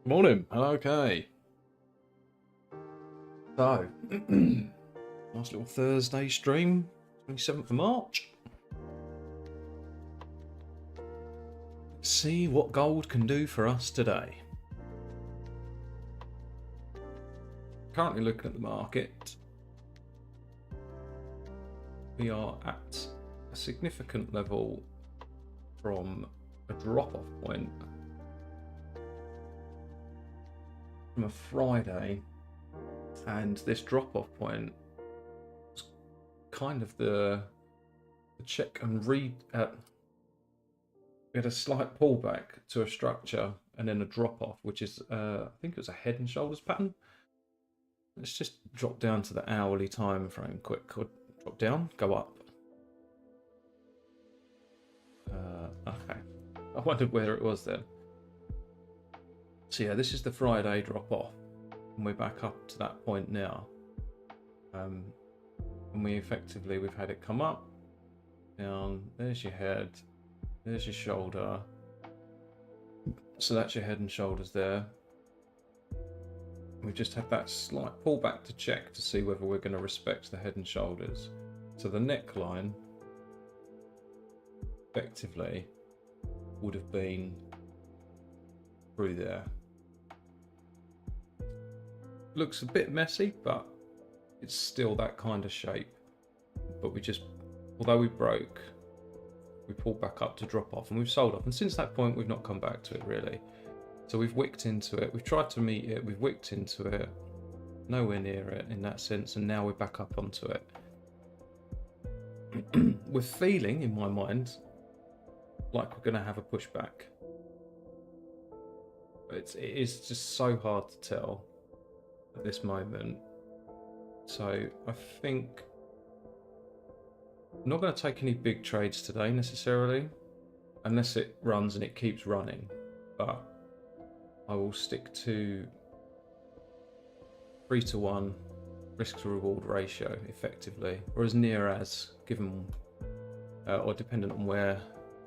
Morning. Okay. So, nice little Thursday stream, 27th of March. Let's see what gold can do for us today. Currently looking at the market, we are at a significant level from a drop-off point from a Friday, and this drop-off point was kind of the check and read. We had a slight pullback to a structure and then a drop-off, which is I think it was a head and shoulders pattern. Let's just drop down to the hourly time frame quick. Drop down, go up. Okay, I wondered where it was then. So yeah, this is the Friday drop off, and we're back up to that point now. And we've had it come up, down. There's your head, there's your shoulder. So that's your head and shoulders there. We've just had that slight pullback to check to see whether we're going to respect the head and shoulders. So the neckline effectively would have been through there. Looks a bit messy, but it's still that kind of shape. But although we broke, we pulled back up to drop off, and we've sold off. And since that point, we've not come back to it really. So we've wicked into it, we've tried to meet it, we've wicked into it, nowhere near it in that sense, and now we're back up onto it. We're feeling, in my mind, like we're going to have a pushback. But it is just so hard to tell at this moment. So I think I'm not going to take any big trades today necessarily, unless it runs and it keeps running. But I will stick to 3-to-1 risk to reward ratio effectively, or as near as, given or dependent on where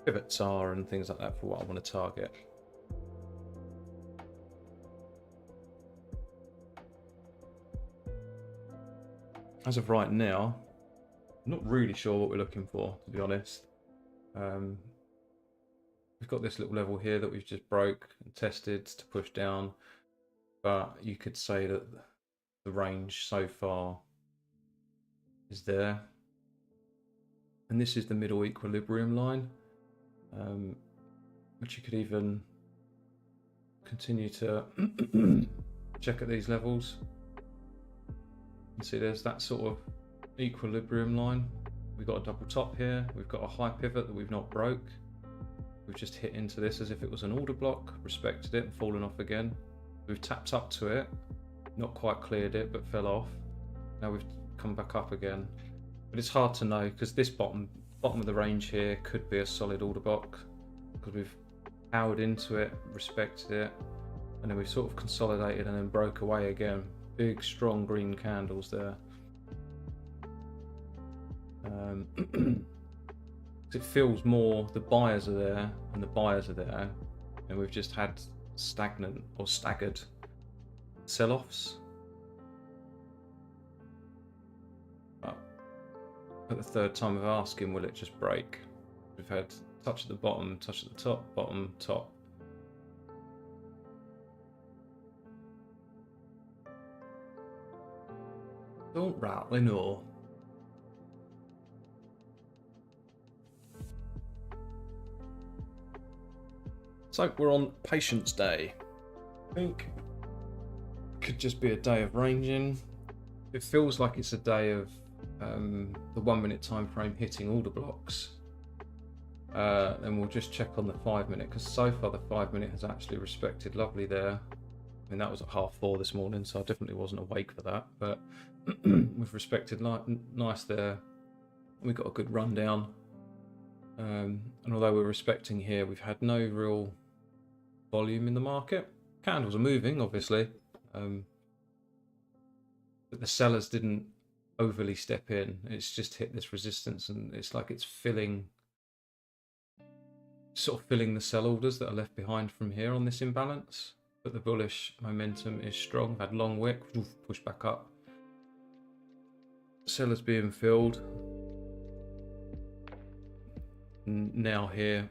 pivots are and things like that for what I want to target. As of right now, I'm not really sure what we're looking for, to be honest. We've got this little level here that we've just broke and tested to push down, but you could say that the range so far is there. And this is the middle equilibrium line, which you could even continue to check at these levels. You can see there's that sort of equilibrium line. We've got a double top here, we've got a high pivot that we've not broke. We've just hit into this as if it was an order block, respected it and fallen off again. We've tapped up to it, not quite cleared it, but fell off. Now we've come back up again. But it's hard to know because this bottom of the range here could be a solid order block because we've powered into it, respected it, and then we've sort of consolidated and then broke away again. Big, strong green candles there. It feels more the buyers are there and the buyers are there, and we've just had stagnant or staggered sell-offs. But at the third time of asking, will it just break? We've had touch at the bottom, touch at the top, bottom, top. Don't rattle, no. So we're on Patience Day. I think it could just be a day of ranging. It feels like it's a day of the 1 minute time frame hitting order blocks. Then we'll just check on the 5 minute, because so far the 5 minute has actually respected lovely there. I mean, that was at 4:30 this morning, so I definitely wasn't awake for that, but we've respected nice there. We've got a good rundown. And although we're respecting here, we've had no real volume in the market. Candles are moving, obviously, but the sellers didn't overly step in. It's just hit this resistance, and it's like it's sort of filling the sell orders that are left behind from here on this imbalance. but the bullish momentum is strong. Had long wick, push back up. Sellers being filled. Now here,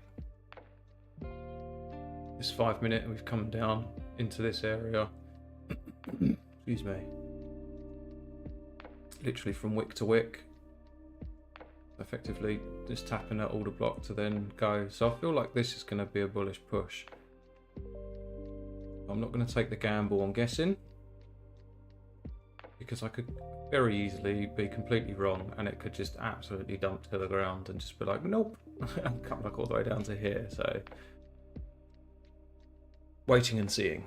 this 5 minute, we've come down into this area. Excuse me. Literally from wick to wick. Effectively just tapping at order block to then go. So I feel like this is going to be a bullish push. I'm not going to take the gamble on guessing, because I could very easily be completely wrong and it could just absolutely dump to the ground and just be like, nope, and come back all the way down to here. So waiting and seeing.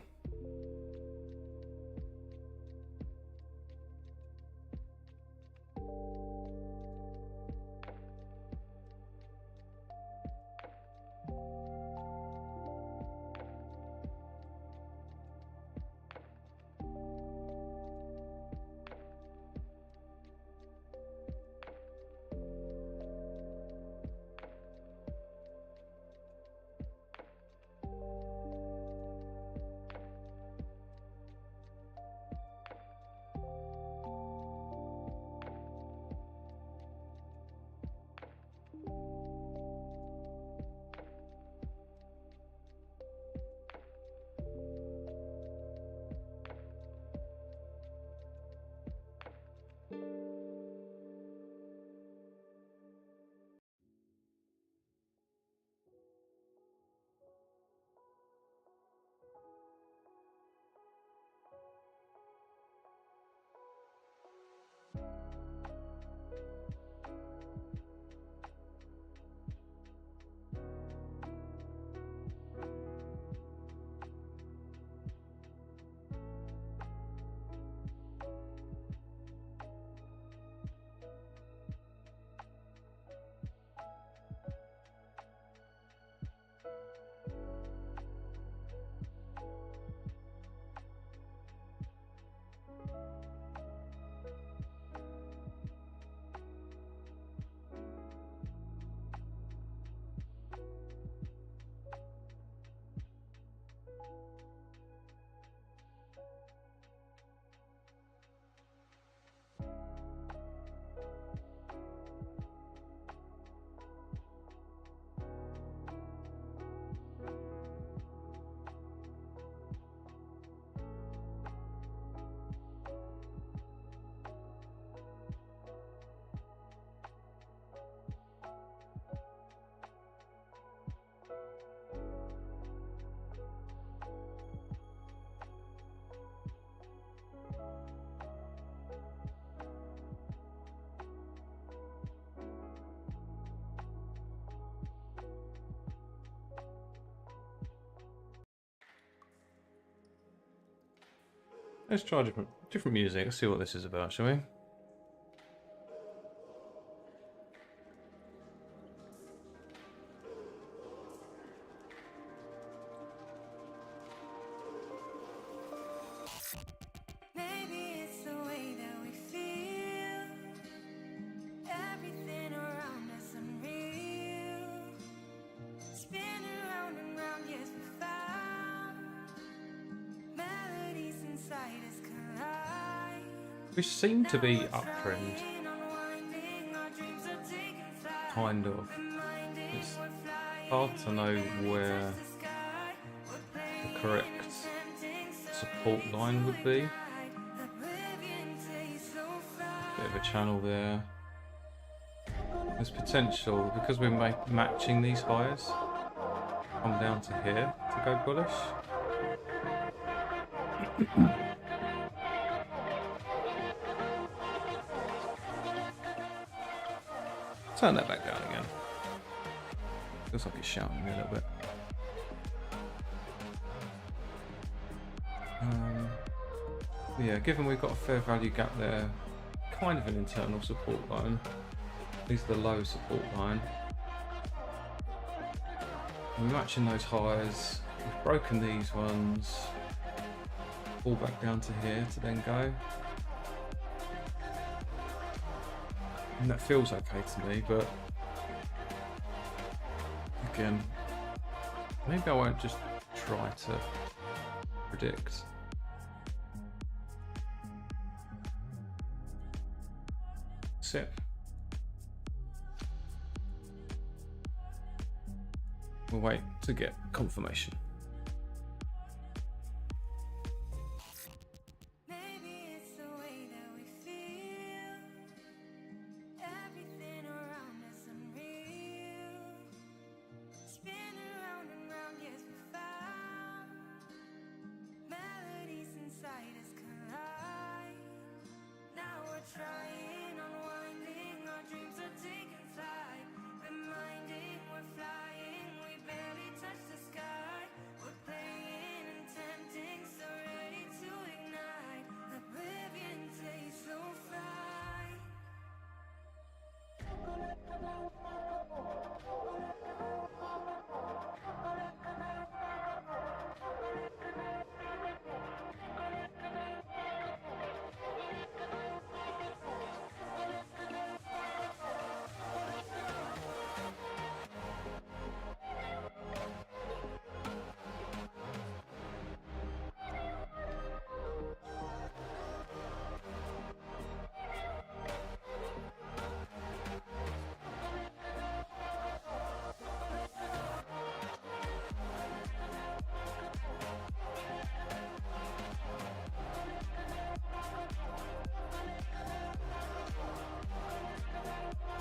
Let's try different music. Let's see what this is about, shall we? We seem to be uptrend, kind of. It's hard to know where the correct support line would be. Bit of a channel there. There's potential, because we're matching these highs, come down to here to go bullish. Turn that back down again. Feels like it's shouting a little bit. Yeah, given we've got a fair value gap there, kind of an internal support line. These are the low support line. We're matching those highs. We've broken these ones. Fall back down to here to then go. And that feels okay to me, but again, maybe I won't just try to predict. Set. We'll wait to get confirmation.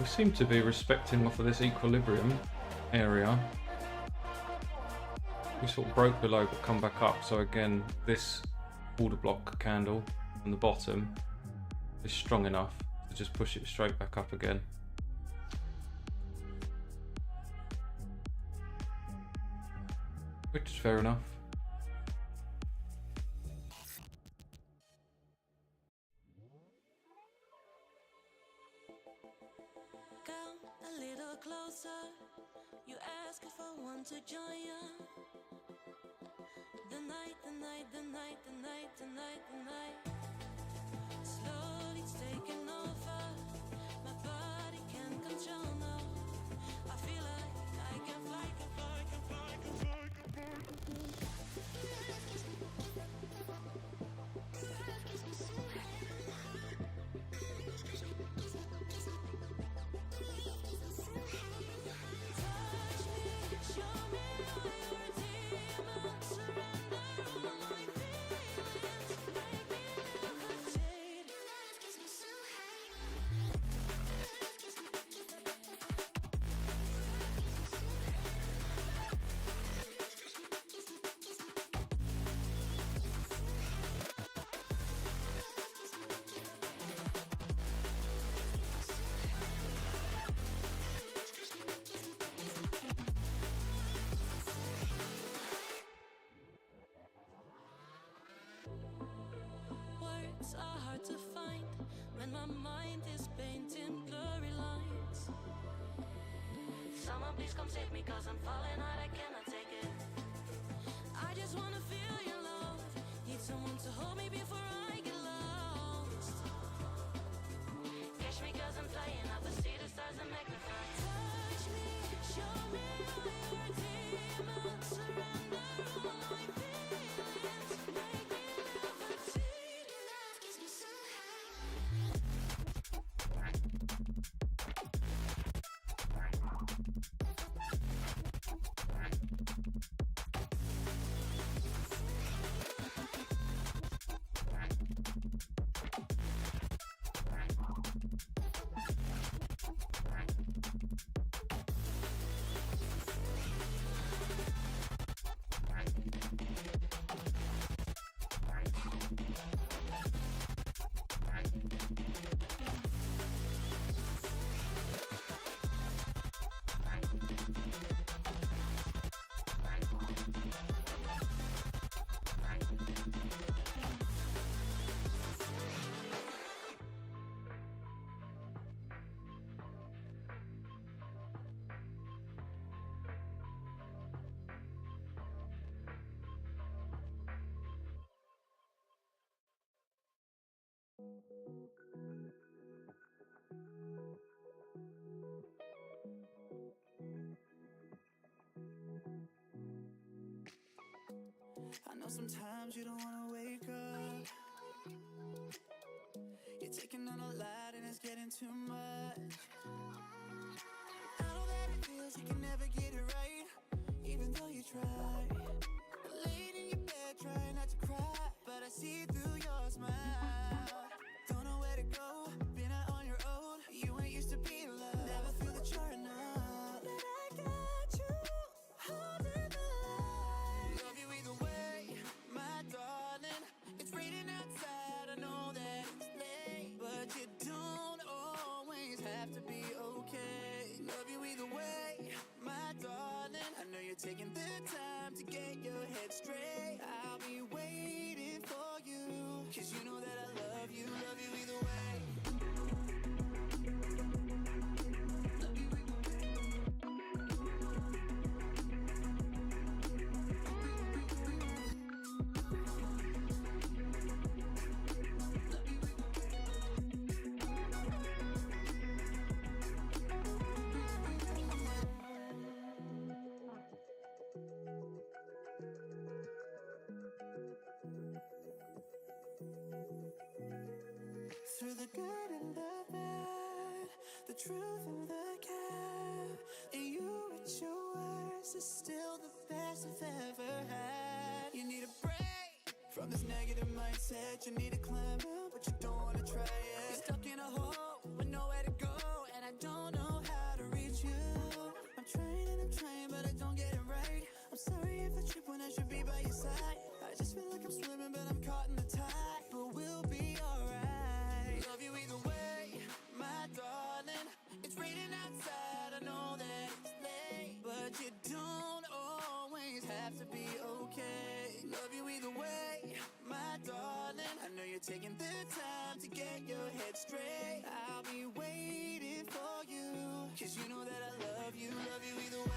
We seem to be respecting off of this equilibrium area. We sort of broke below but come back up. So again, this order block candle on the bottom is strong enough to just push it straight back up again. Which is fair enough. You ask if I want to join you. The night, slowly it's taking over. My body can't control now. I feel like I can fly, can fly, can fly, can fly, can fly, can to find when my mind is painting blurry lines. Someone please come save me, cause I'm falling out, I cannot take it. I just wanna feel your love. Need someone to hold me before I get lost. Catch me cause I'm flying up, I see the stars and magnify. Touch me, show me all your demons. Surrender all my feelings. Make me levitate. Your love gives me so high. I know sometimes you don't wanna wake up. You're taking on a lot and it's getting too much. I know that it feels you can never get it right, even though you try. Laid in your bed, trying not to cry, but I see through your smile. Don't know where to go, been out on your own. You ain't used to be loved, never feel that you're enough. But I got you, holding the line. Love you either way, my darling. It's raining outside, I know that it's late, but you don't always have to be okay. Love you either way, my darling. I know you're taking the time to get your head straight. I'll be waiting for you, 'cause you know that I love you either way. Through the good and the bad, the truth and the cap, and you at your worst is still the best I've ever had. You need a break from this negative mindset. You need to climb up, but you don't wanna try it. You're stuck in a hole with nowhere to go, and I don't know how to reach you. I'm trying and I'm trying, but I don't get it right. I'm sorry if I trip when I should be by your side. I just feel like I'm swimming, but I'm caught in the tide. But we'll be alright. Love you either way, my darling. It's raining outside, I know that it's late, but you don't always have to be okay. Love you either way, my darling. I know you're taking the time to get your head straight. I'll be waiting for you, 'cause you know that I love you either way.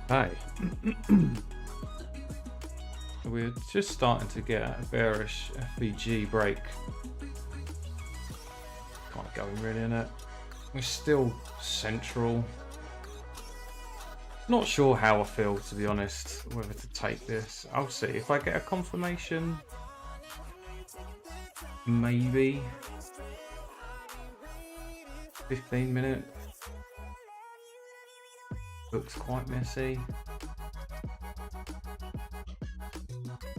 Hey. We're just starting to get a bearish FVG break. Can't go really in it. We're still central. Not sure how I feel, to be honest, whether to take this. I'll see. If I get a confirmation, maybe 15-minute. Looks quite messy.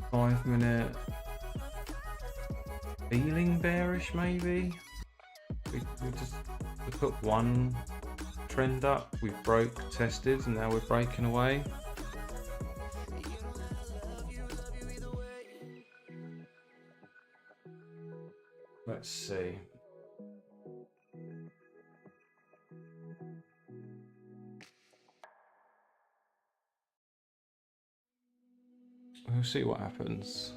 5-minute. Feeling bearish, maybe. We took one trend up, we broke, tested, and now we're breaking away. Let's see. We'll see what happens.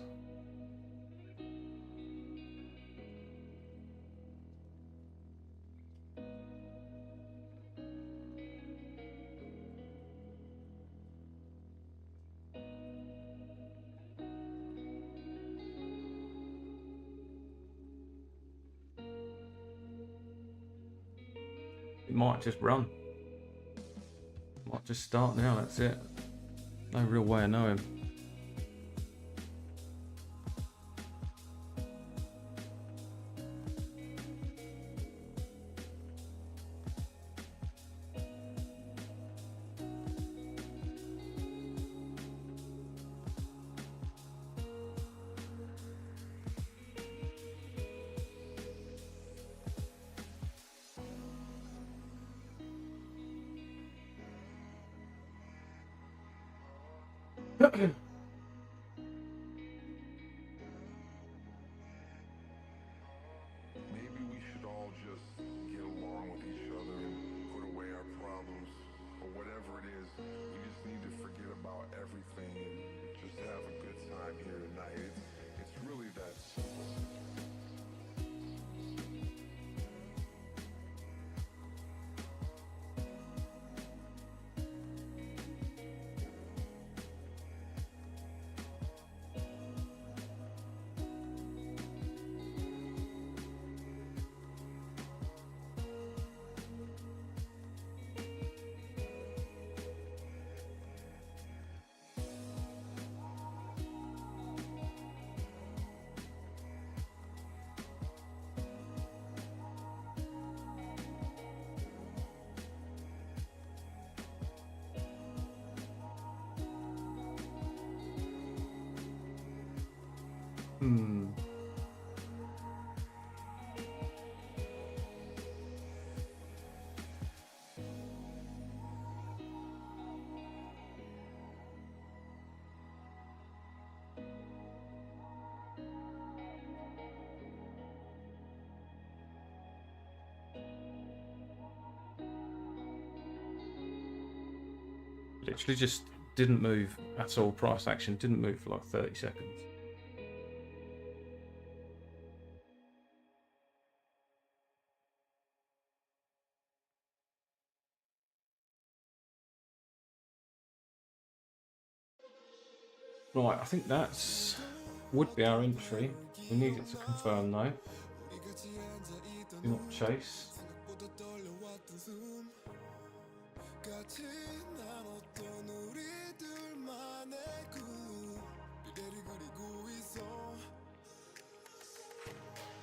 It might just run. Might just start now, that's it. No real way of knowing. Maybe we should all just get along with each other and put away our problems, or whatever it is. We just need to forget about everything and just have a good time here tonight. It's really that simple. Hmm. Literally just didn't move at all. Price action didn't move for like 30 seconds. Right, I think that's would be our entry. We need it to confirm though. Do not chase. 같이 나눴던 우리들만의 꿈 미래를 그리고 있어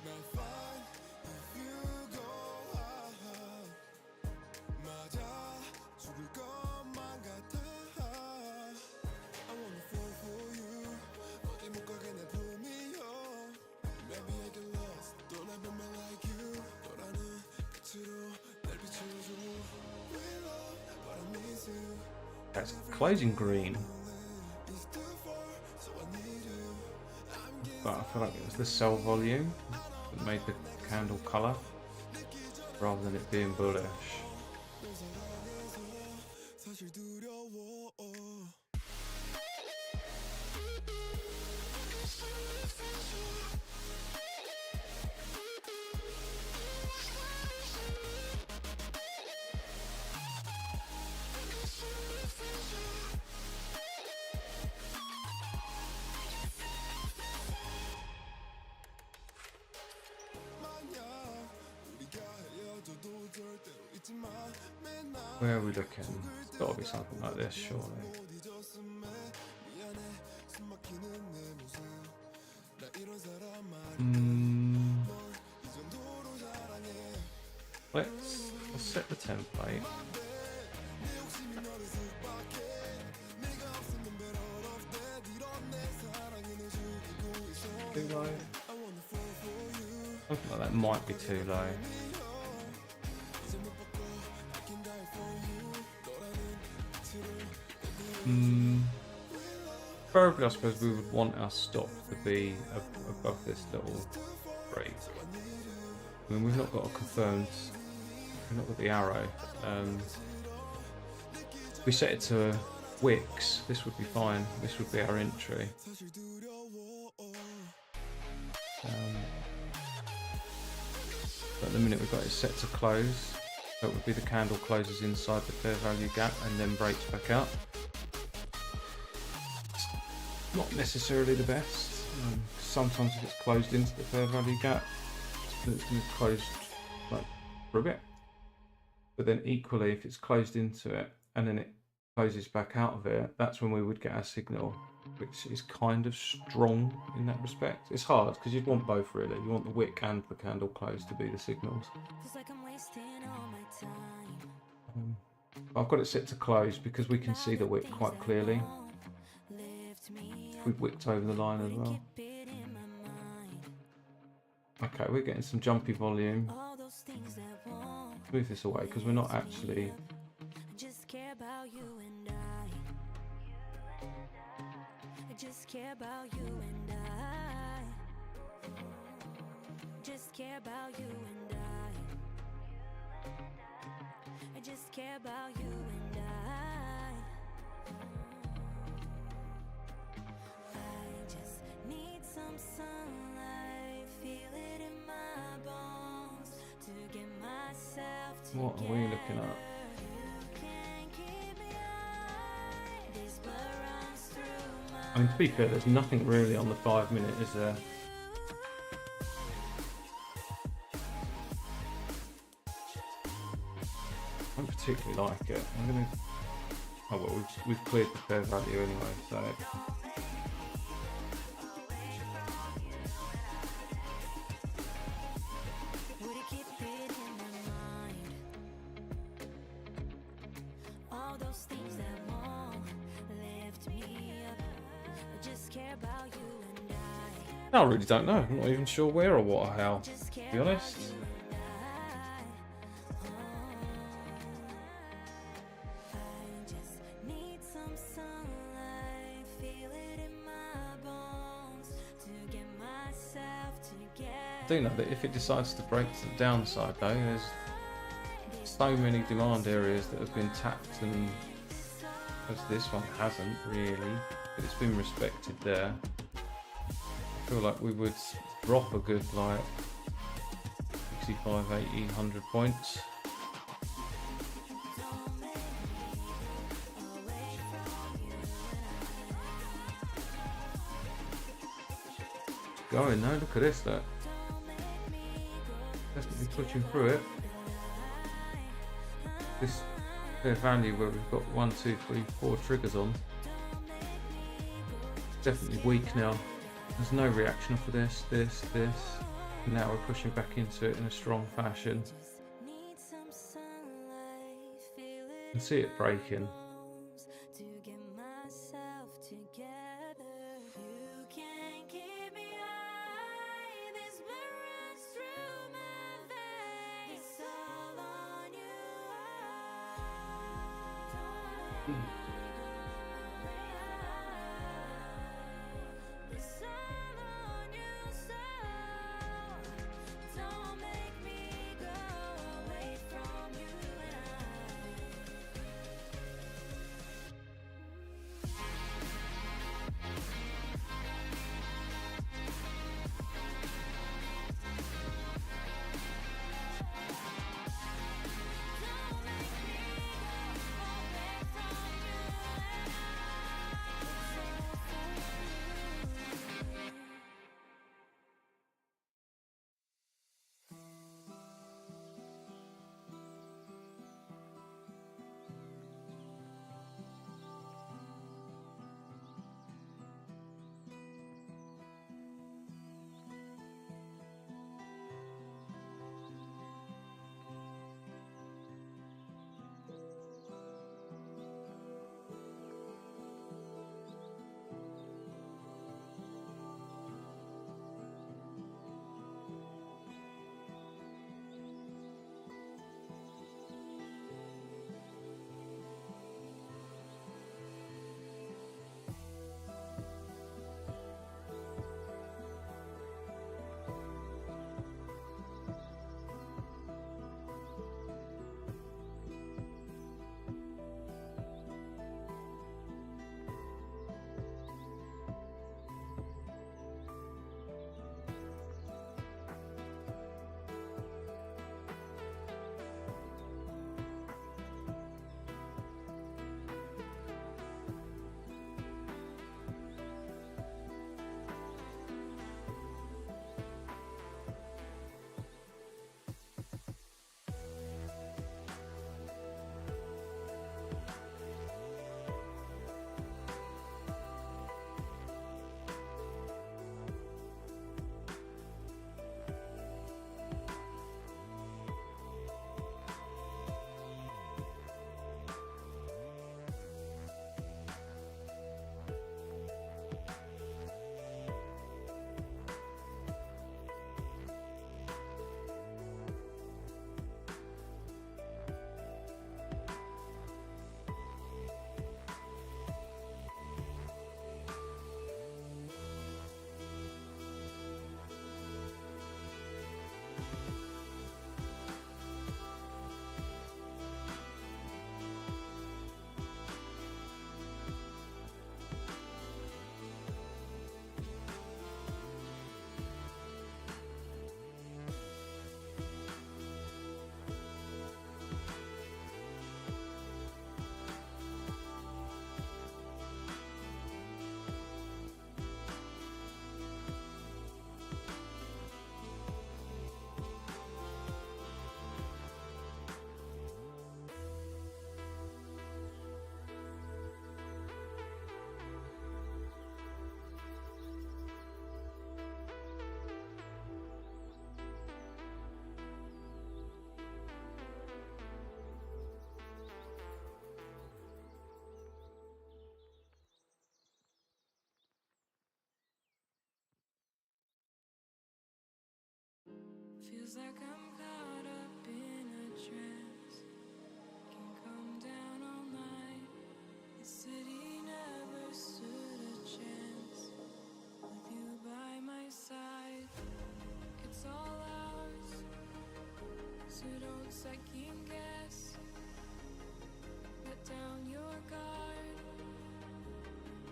Now fine if you go out 맞아 죽을 것만 같아 I wanna fall for you 어디 못 가게 내 품이여 Maybe I get lost Don't ever man like you 너라는 빛으로 날 비춰줘 We love but I miss you That's closing green. But I feel like it was the sell volume that made the candle colour rather than it being bullish. 사실 두려워 Where are we looking? It's got to be something like this, surely. Let's set the template. Too low. Something like that might be too low. Preferably, I suppose we would want our stop to be above this little break. I mean, we've not got a confirmed, we've not got the arrow. If we set it to wicks, this would be fine. This would be our entry. But at the minute we've got it set to close, so it would be the candle closes inside the fair value gap and then breaks back out. Not necessarily the best. Sometimes if it's closed into the fair value gap, it's going to close like for a bit. But then equally, if it's closed into it and then it closes back out of it, that's when we would get our signal, which is kind of strong in that respect. It's hard because you'd want both really. You want the wick and the candle close to be the signals. Feels like I'm wasting all my time. I've got it set to close because we can see the wick quite clearly. We've wicked over the line as well. Okay, we're getting some jumpy volume. Move this away because we're not actually. Just care about you and I just care about you and I just care about you and I just care about you and I just need some sunlight, feel it in my bones to get myself together. What are we looking at? I mean, to be fair, there's nothing really on the 5 minute, is there? I don't particularly like it. I'm gonna. Oh well, we've cleared the fair value anyway, so. Would it keep it in my mind? All those things that won't lift me up. I just care about you and I I really don't know. I'm not even sure where or what or how, to be honest. I just need some sunlight, feel it in my bones to get myself together. I do know that if it decides to break to the downside though, there's so many demand areas that have been tapped, and as this one hasn't really, but it's been respected there. I feel like we would drop a good like 65, 80, 100 points. Going now, look at this, that definitely pushing through it. This fair value where we've got 1, 2, 3, 4 triggers on, definitely weak now. There's no reaction off of this. Now we're pushing back into it in a strong fashion. Need some sunlight, feel it You can see it breaking. to get myself together. You can't keep me high. This blood runs through my veins. It's all on you. It's all on you, so don't make me go away from you and Feels like I'm caught up in a trance. Can't come down all night. The city never stood a chance. With you by my side, it's all ours. So don't second guess. Let down your guard.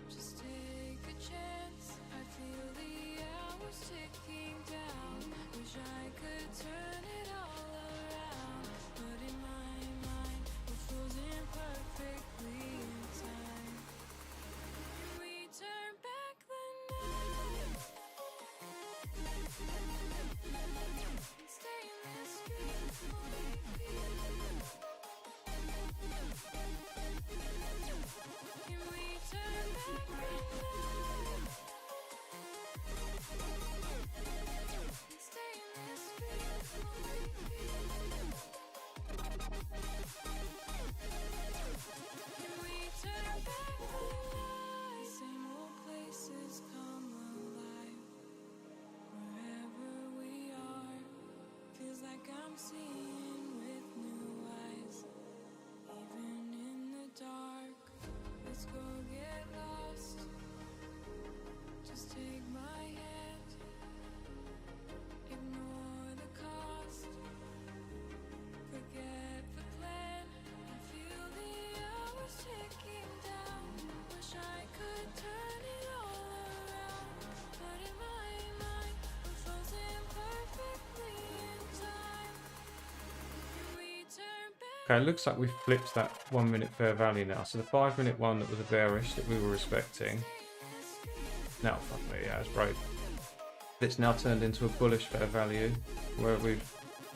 Just take a chance. I feel the hours ticking down. Wish I could turn it all around, but in my mind we're frozen perfectly in time. Can we turn back the night and stay in this beautiful Can we turn back the night and stay in this beautiful Can we turn back the night? Same old places come alive. Wherever we are, feels like I'm seeing with new eyes. Even in the dark, let's go get lost. Just take my hand, ignore the cost. Forget the plan, I feel the hours ticking down. Wish I could turn it all around, but in my mind we're frozen perfectly in time. Can we turn back? Okay, it looks like we've flipped that 1 minute fair value now. So the 5 minute one that was a bearish that we were respecting. Now, fuck me, yeah, it's broke. It's now turned into a bullish fair value where we've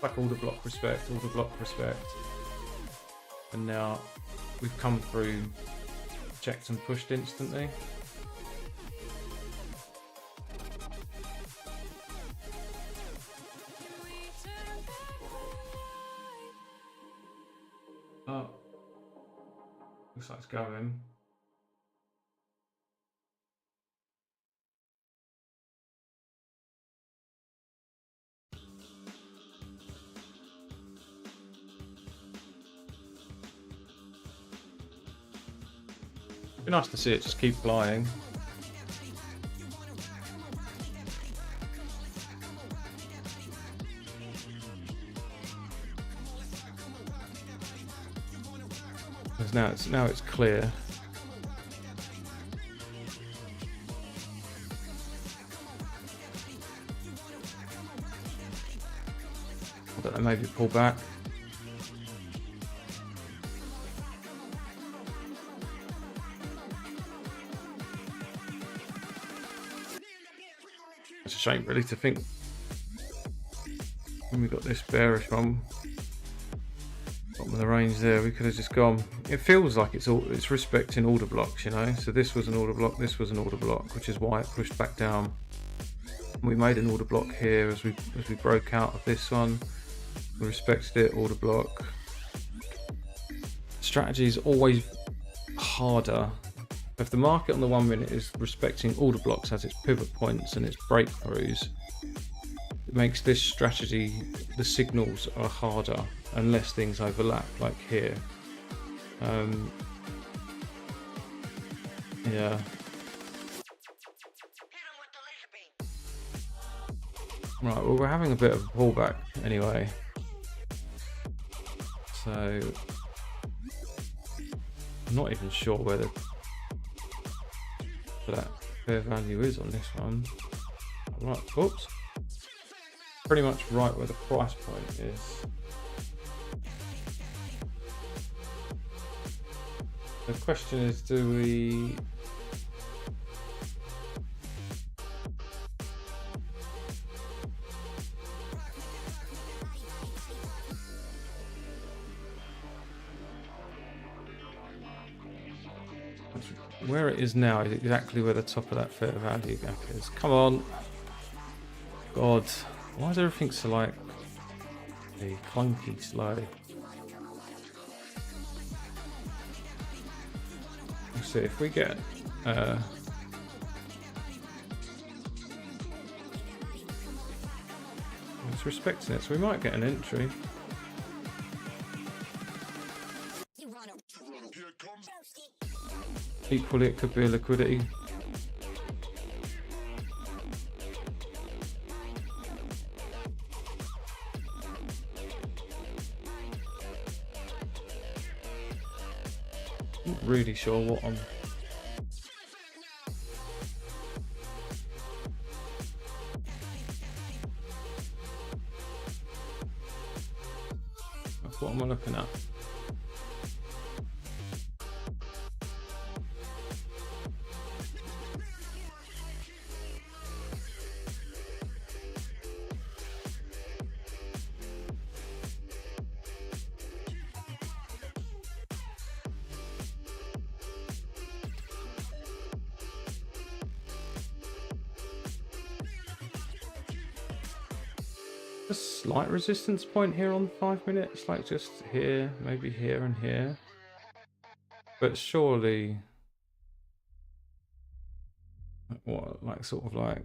like order block respect, and now we've come through, checked and pushed instantly. Oh, looks like it's going. It'd be nice to see it just keep flying. Because now it's clear. I don't know, maybe pull back. It's a shame really to think when we got this bearish one, bottom of the range there, we could have just gone. It feels like it's respecting order blocks, you know. So this was an order block, this was an order block, which is why it pushed back down. We made an order block here as we broke out of this one. We respected it, order block. Strategy is always harder. If the market on the 1 minute is respecting order blocks as its pivot points and its breakthroughs, it makes this strategy, the signals are harder unless things overlap, like here. Yeah. Right, well, we're having a bit of a pullback anyway. So, I'm not even sure where that fair value is on this one. Right, oops. Pretty much right where the price point is. The question is, do we... Where it is now is exactly where the top of that fair value gap is. Come on. God. Why is everything so like clunky slow? Let's see if we get It's respecting it, so we might get an entry. Equally, it could be a liquidity. Not really sure what I'm. What am I looking at? A slight resistance point here on 5 minutes, like just here, maybe here and here. But surely, what, like sort of like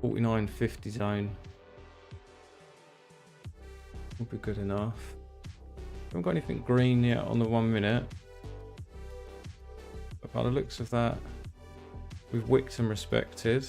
49.50 zone would be good enough. Haven't got anything green yet on the 1 minute. But by the looks of that, we've wicked and respected.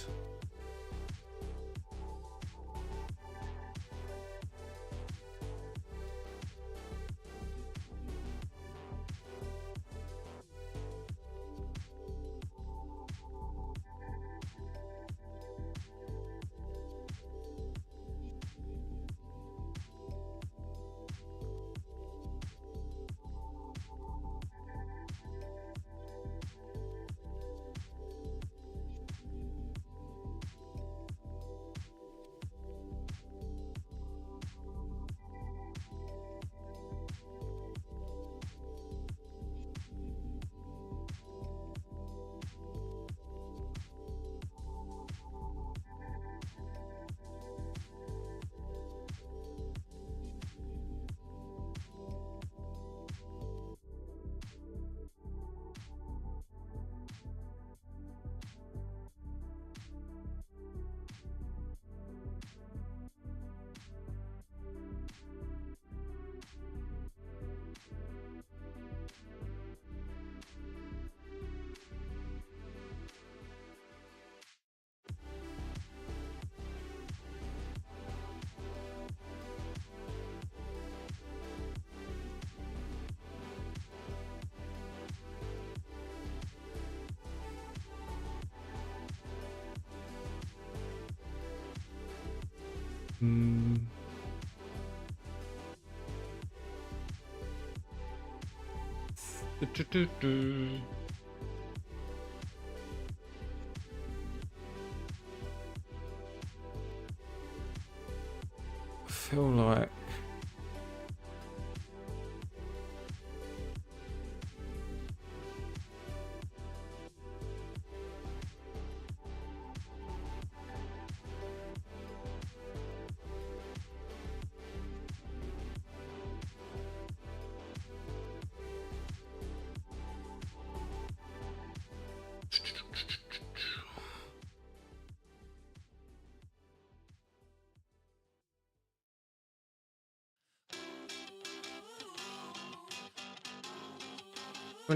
I feel like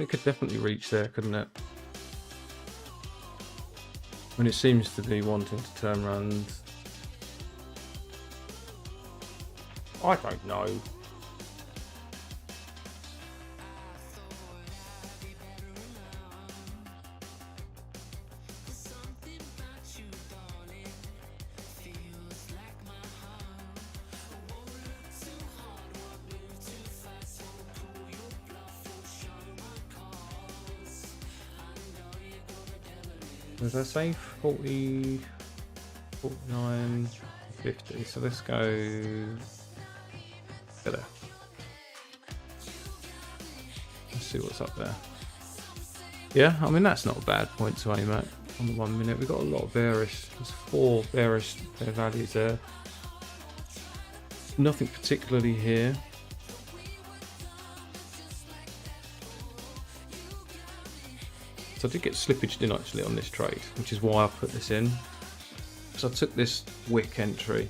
it could definitely reach there, couldn't it? When it seems to be wanting to turn around. I don't know. As I say, 40, 49, 50. So let's go there. Let's see what's up there. Yeah, I mean, that's not a bad point to aim at on the 1 minute. We've got a lot of bearish. There's 4 bearish fair values there. Nothing particularly here. So I did get slippage in actually on this trade, which is why I put this in. So I took this wick entry.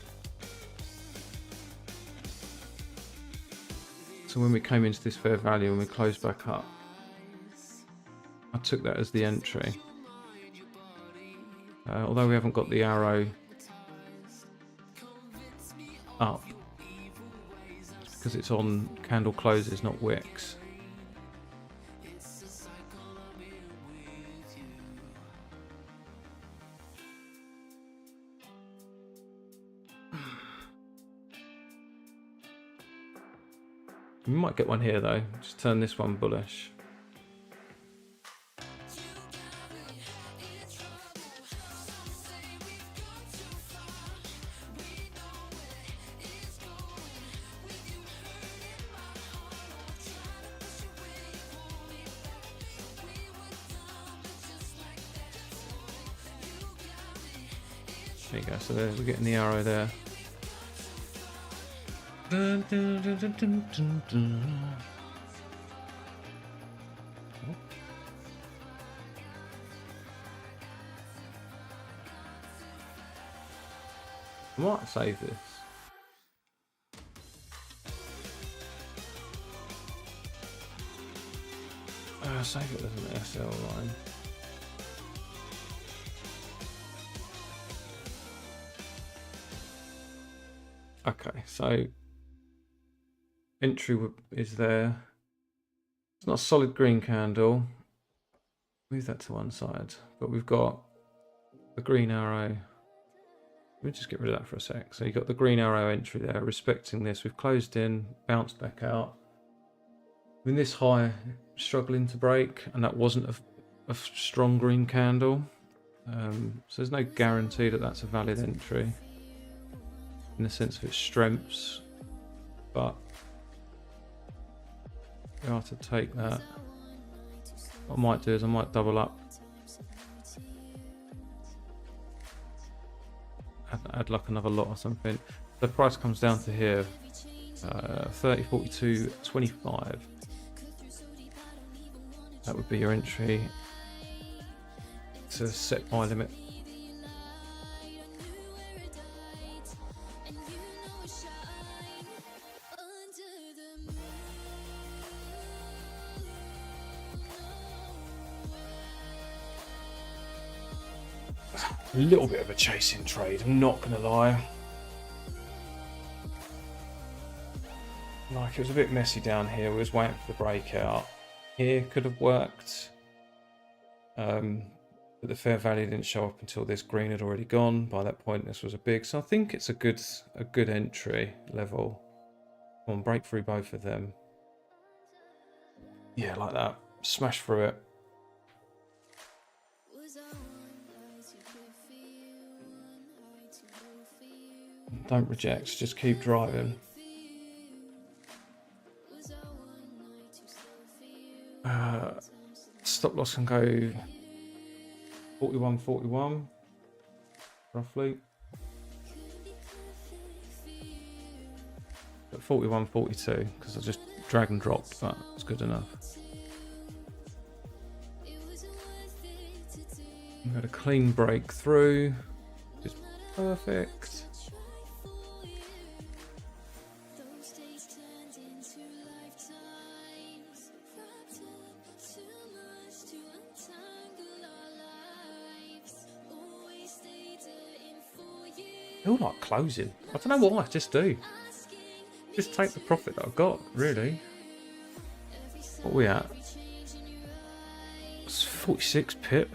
So when we came into this fair value and we closed back up, I took that as the entry. Although we haven't got the arrow up, because it's on candle closes, not wicks. We might get one here though. Just turn this one bullish. There you go, so there, we're getting the arrow there. Dun, dun, dun, dun, dun, dun, dun. I might save this. Save it as an SL line. Okay, so entry is there. It's not a solid green candle. Move that to one side, but we've got the green arrow. Let me just get rid of that for a sec. So you've got the green arrow entry there, respecting this. We've closed in, bounced back out. I mean, this high struggling to break, and that wasn't a strong green candle. So there's no guarantee that that's a valid entry in the sense of its strengths, but we have to take that. What I might do is I might double up, add like another lot or something. The price comes down to here, 30, 42, 25. That would be your entry to set buy limit. A little bit of a chasing trade, I'm not gonna lie. Like, it was a bit messy down here. We was waiting for the breakout. Here could have worked, but the fair value didn't show up until this green had already gone. By that point, this was a big. So I think it's a good entry level. Come on, break through both of them. Yeah, like that. Smash through it. Don't reject, just keep driving. Stop loss can go 41, roughly. But 41, 42, because I just drag and dropped, but it's good enough. We had a clean break through, just perfect. I feel like closing. I don't know why, I just do. Just take the profit that I've got, really. What are we at? It's 46 pip.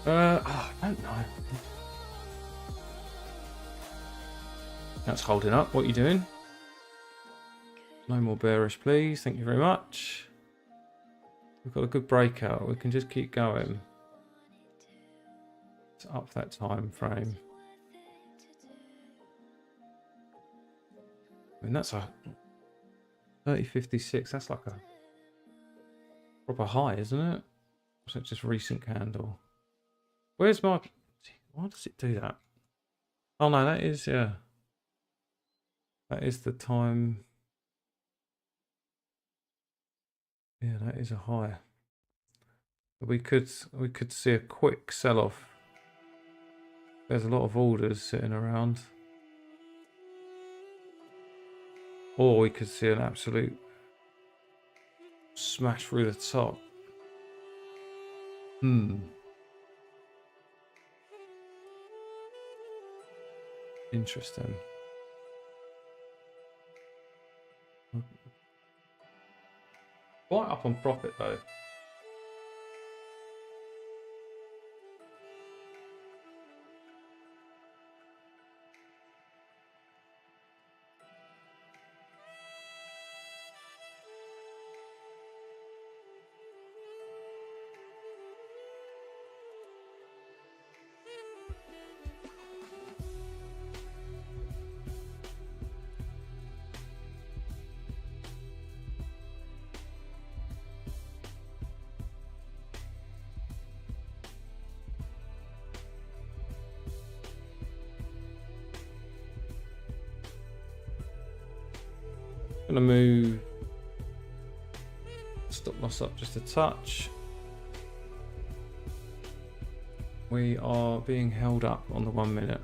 I don't know. That's holding up. What are you doing? No more bearish, please. Thank you very much. We've got a good breakout. We can just keep going. Let's up that time frame. I mean, that's a 30.56. That's like a proper high, isn't it? Or is it just recent candle? Where's my... Why does it do that? Oh no, that is, yeah. That is the time. Yeah, that is a high. We could see a quick sell-off. There's a lot of orders sitting around. Or we could see an absolute smash through the top. Interesting. Quite up on profit though. Gonna move stop loss up just a touch. We are being held up on the 1 minute.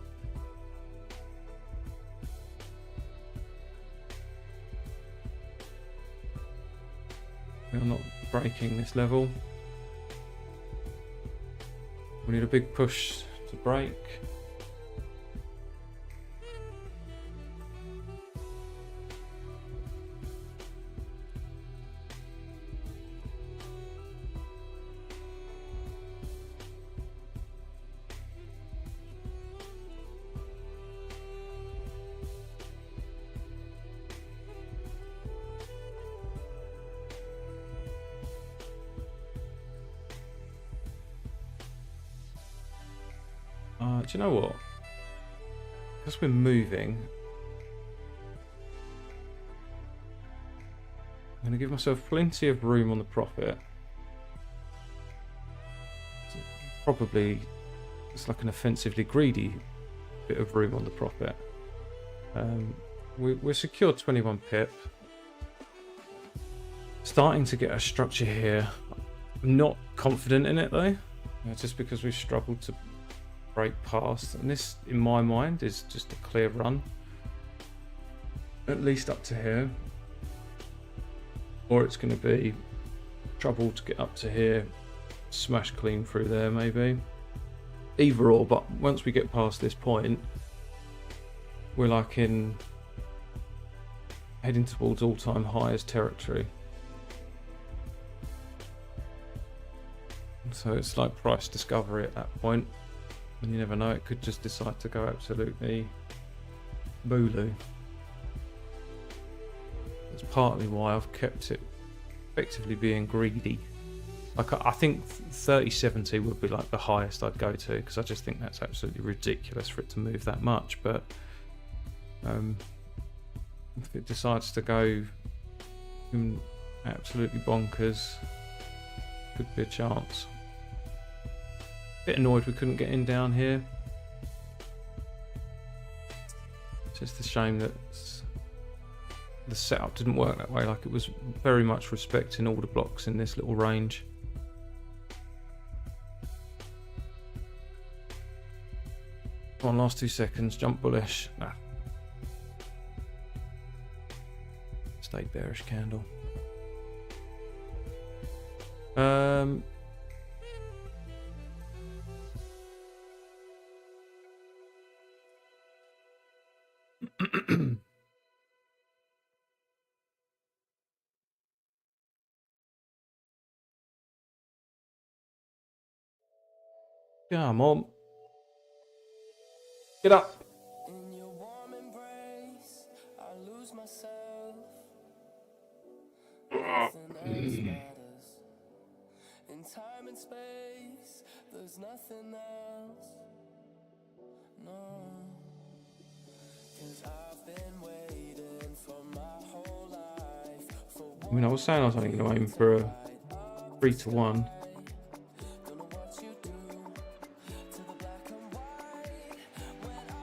We are not breaking this level. We need a big push to break. Do you know what? Because we're moving, I'm going to give myself plenty of room on the profit. Probably it's like an offensively greedy bit of room on the profit. We're secured 21 pip. Starting to get a structure here. I'm not confident in it though, just because we've struggled to break past, and this in my mind is just a clear run, at least up to here, or it's going to be trouble to get up to here, smash clean through there maybe, either or. But once we get past this point, we're like in heading towards all-time highs territory, so it's like price discovery at that point. And you never know, it could just decide to go absolutely booloo. That's partly why I've kept it effectively being greedy. Like I think 30.70 would be like the highest I'd go to, because I just think that's absolutely ridiculous for it to move that much. But if it decides to go absolutely bonkers, could be a chance. Bit annoyed we couldn't get in down here. It's just a shame that the setup didn't work that way. Like, it was very much respecting all the blocks in this little range. Come on, last 2 seconds, jump bullish. Nah. Stay bearish candle. Come on. Get up. In your warm embrace. Nothing else matters. In time and space, there's nothing else. No. 'Cause I've been waiting for my whole life for I mean, I was saying I was only going to aim for a 3-1.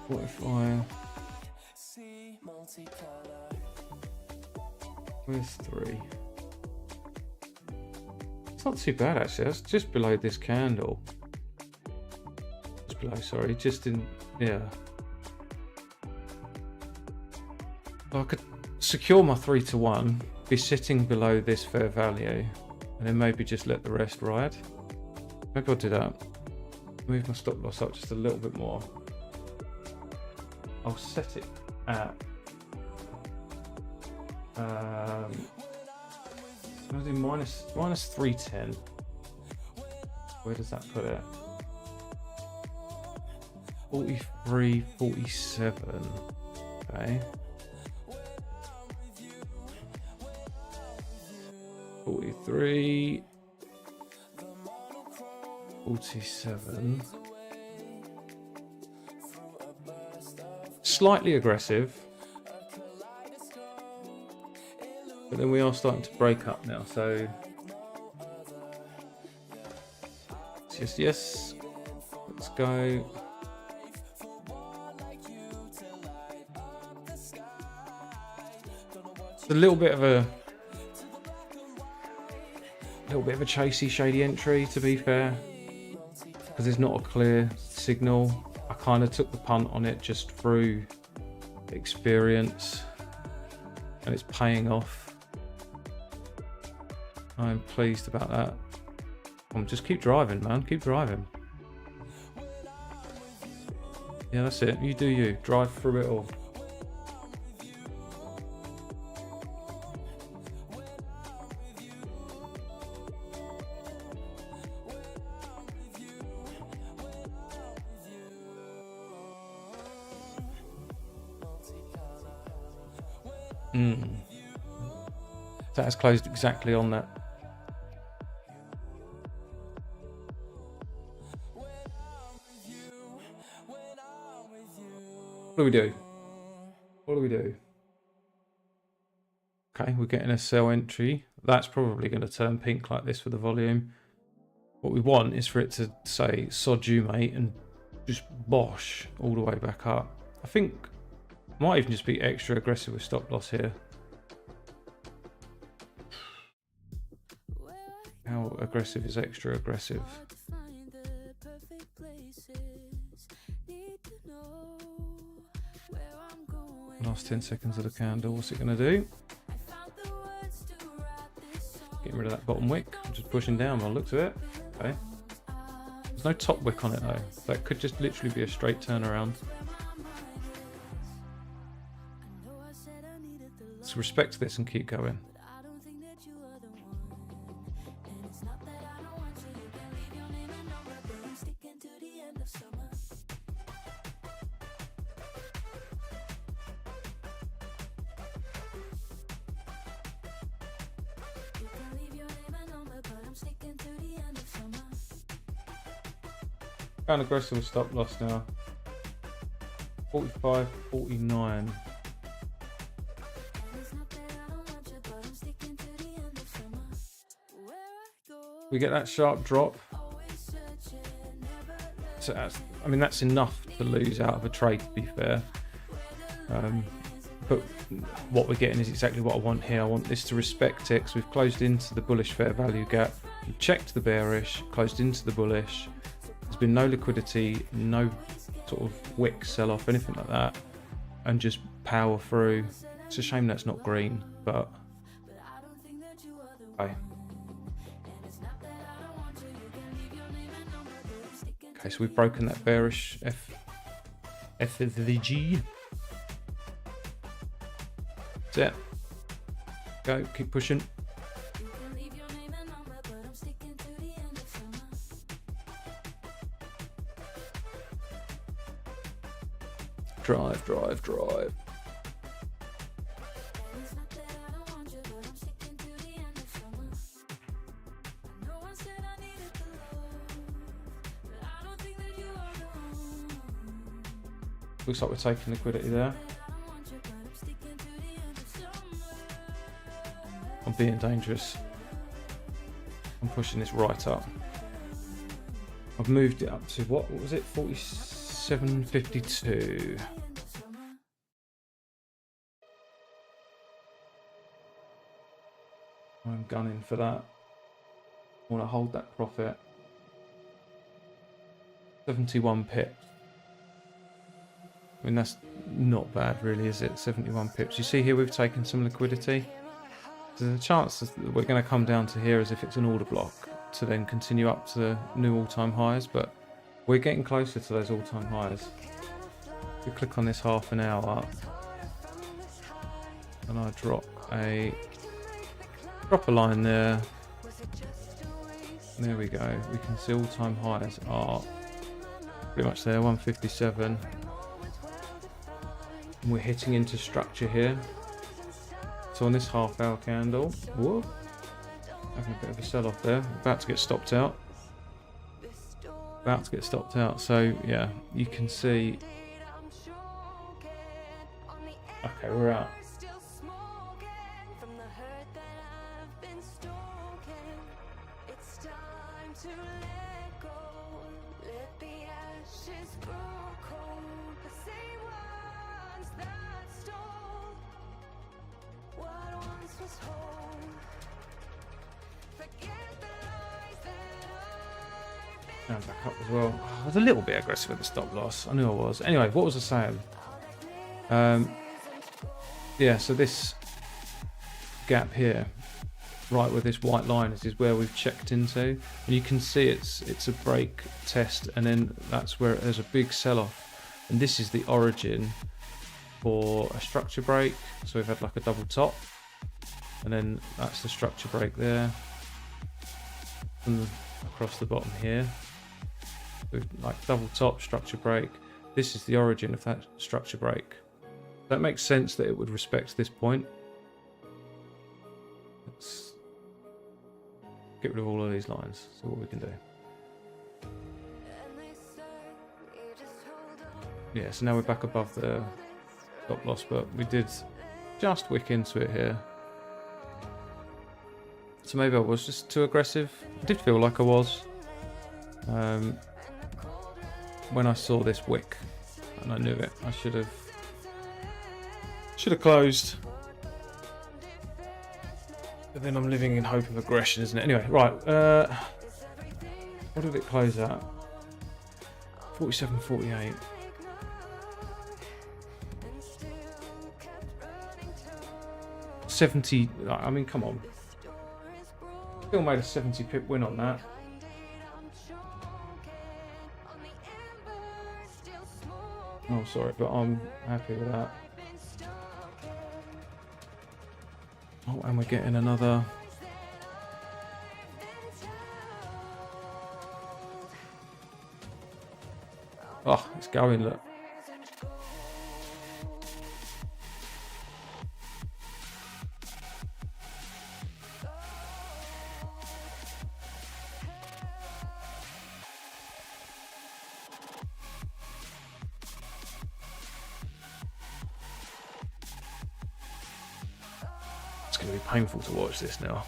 What if I... see multicolor. Where's 3? It's not too bad actually. That's just below this candle. Just below, sorry. Just in, yeah. So I could secure my 3-1, be sitting below this fair value, and then maybe just let the rest ride. Maybe I'll do that. Move my stop loss up just a little bit more. I'll set it at I'll do minus 310. Where does that put it? 43, 47. Okay. 43, 47. Slightly aggressive, but then we are starting to break up now, so yes, let's go. It's a little bit of a chasey, shady entry, to be fair, because there's not a clear signal. I kind of took the punt on it just through experience, and it's paying off. I'm pleased about that. Just keep driving, man. Keep driving. Yeah, that's it. You do you. Drive through it all. That has closed exactly on that. What do we do? What do we do? Okay, we're getting a sell entry. That's probably going to turn pink like this with the volume. What we want is for it to say, sod you, mate, and just bosh all the way back up. I think I might even just be extra aggressive with stop loss here. How aggressive is extra aggressive? Last 10 seconds of the candle, what's it going to do? Getting rid of that bottom wick, I'm just pushing down by the looks of it. Okay. There's no top wick on it though. That could just literally be a straight turnaround. Let's respect this and keep going. Kind of aggressive with stop loss now. 45, 49. We get that sharp drop. So that's, I mean, that's enough to lose out of a trade, to be fair. But what we're getting is exactly what I want here. I want this to respect it, because we've closed into the bullish fair value gap. We checked the bearish, closed into the bullish. There's been no liquidity, no sort of wick sell off, anything like that, and just power through. It's a shame that's not green, but okay. Okay, so we've broken that bearish IFVG. That's it. Go, keep pushing. Drive, drive, drive. Looks like we're taking liquidity there. I'm being dangerous. I'm pushing this right up. I've moved it up to what was it? 47.52. I'm gunning for that. I want to hold that profit. 71 pips. I mean, that's not bad really, is it? 71 pips. You see here we've taken some liquidity. There's a chance that we're going to come down to here as if it's an order block to then continue up to the new all-time highs, but we're getting closer to those all-time highs. If we click on this half an hour and I drop a line there. There we go. We can see all-time highs are pretty much there, 157. And we're hitting into structure here. So on this half-hour candle, whoop, having a bit of a sell-off there. About to get stopped out. So yeah, you can see. Okay, we're out. And back up as well. I was a little bit aggressive with the stop loss. I knew I was. Anyway, what was I saying? Yeah, so this gap here, right where this white line is where we've checked into, and you can see it's a break test, and then that's where there's a big sell-off, and this is the origin for a structure break. So we've had like a double top, and then that's the structure break there, and across the bottom here. With like double top, structure break. This is the origin of that structure break. That makes sense that it would respect this point. Let's get rid of all of these lines, see what we can do. Yeah, so now we're back above the stop loss, but we did just wick into it here. So maybe I was just too aggressive. I did feel like I was. When I saw this wick, and I knew it, I should have closed. But then I'm living in hope of aggression, isn't it? Anyway, right. What did it close at? 47.48. $70. I mean, come on. Still made a 70 pip win on that. Oh, sorry, but I'm happy with that. Oh, and we're getting another. Oh, it's going, look. It's going to be painful to watch this now.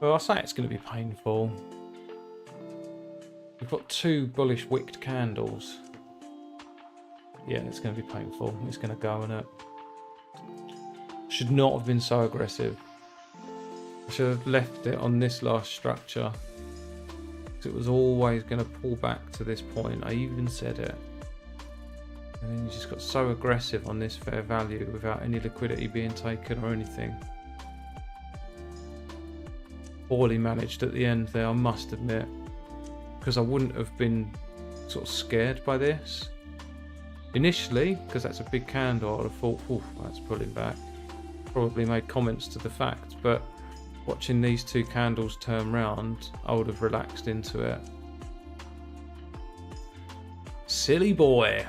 Well, I say it's going to be painful. We've got two bullish wicked candles. Yeah, it's going to be painful. It's going to go in it. Should not have been so aggressive. I should have left it on this last structure. It was always going to pull back to this point. I even said it. And then you just got so aggressive on this fair value without any liquidity being taken or anything. Poorly managed at the end there, I must admit. Because I wouldn't have been sort of scared by this. Initially, because that's a big candle, I'd have thought, oof, that's pulling back. Probably made comments to the fact, but watching these two candles turn round, I would have relaxed into it. Silly boy.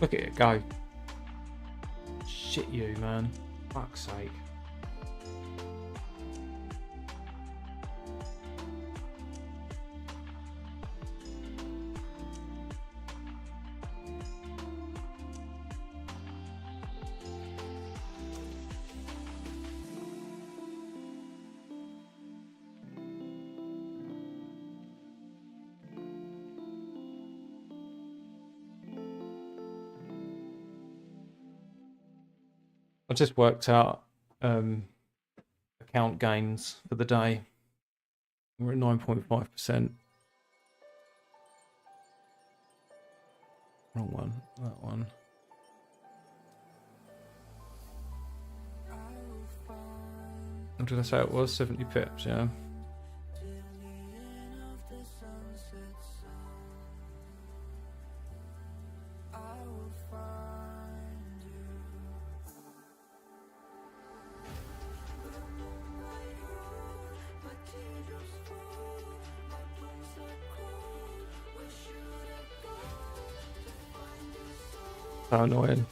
Look at it go. Shit you, man. Fuck's sake. I just worked out account gains for the day. We're at 9.5%. Wrong one, that one. What did I say it was? 70 pips, yeah. So annoying.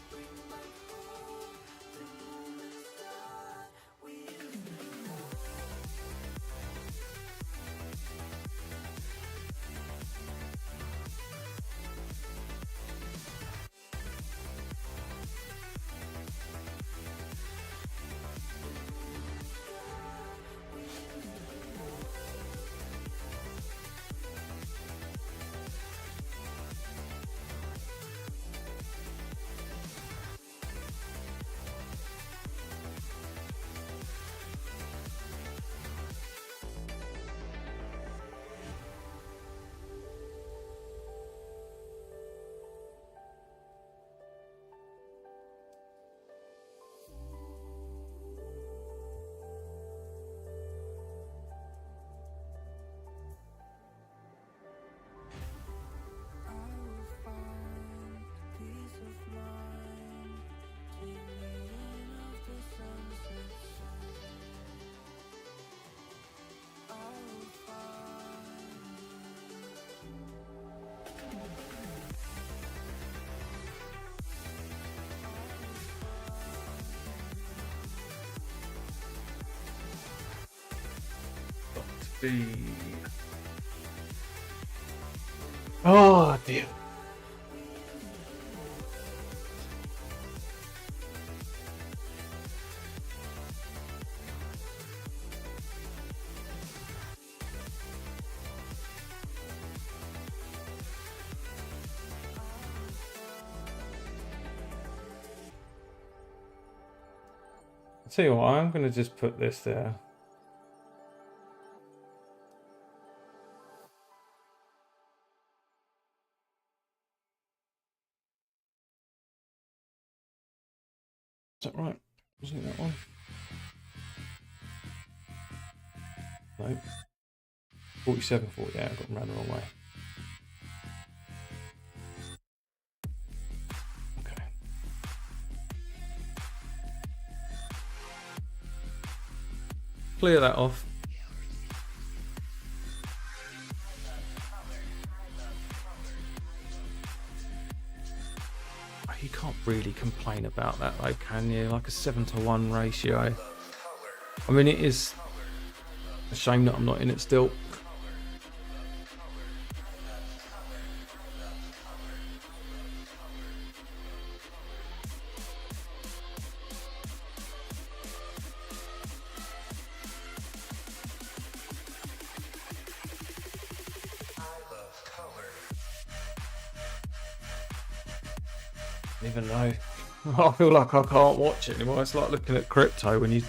Oh dear. I'll tell you what, I'm going to just put this there. Is that right? Was it that one? No. 47.48, I got them round the wrong way. Okay. Clear that off. You can't really complain about that though, can you? Like a 7-to-1 ratio. I mean, it is a shame that I'm not in it still. Even though I feel like I can't watch it anymore. It's like looking at crypto when you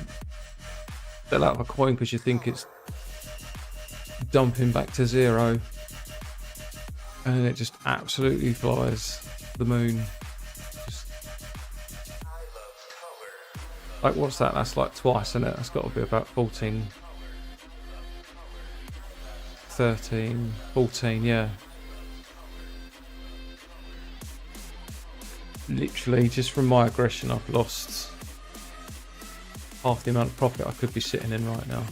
sell out of a coin because you think it's dumping back to zero, and then it just absolutely flies the moon. Just, like, what's that? That's like twice, isn't it? That's got to be about 14, 13, 14, yeah. Literally, just from my aggression, I've lost half the amount of profit I could be sitting in right now.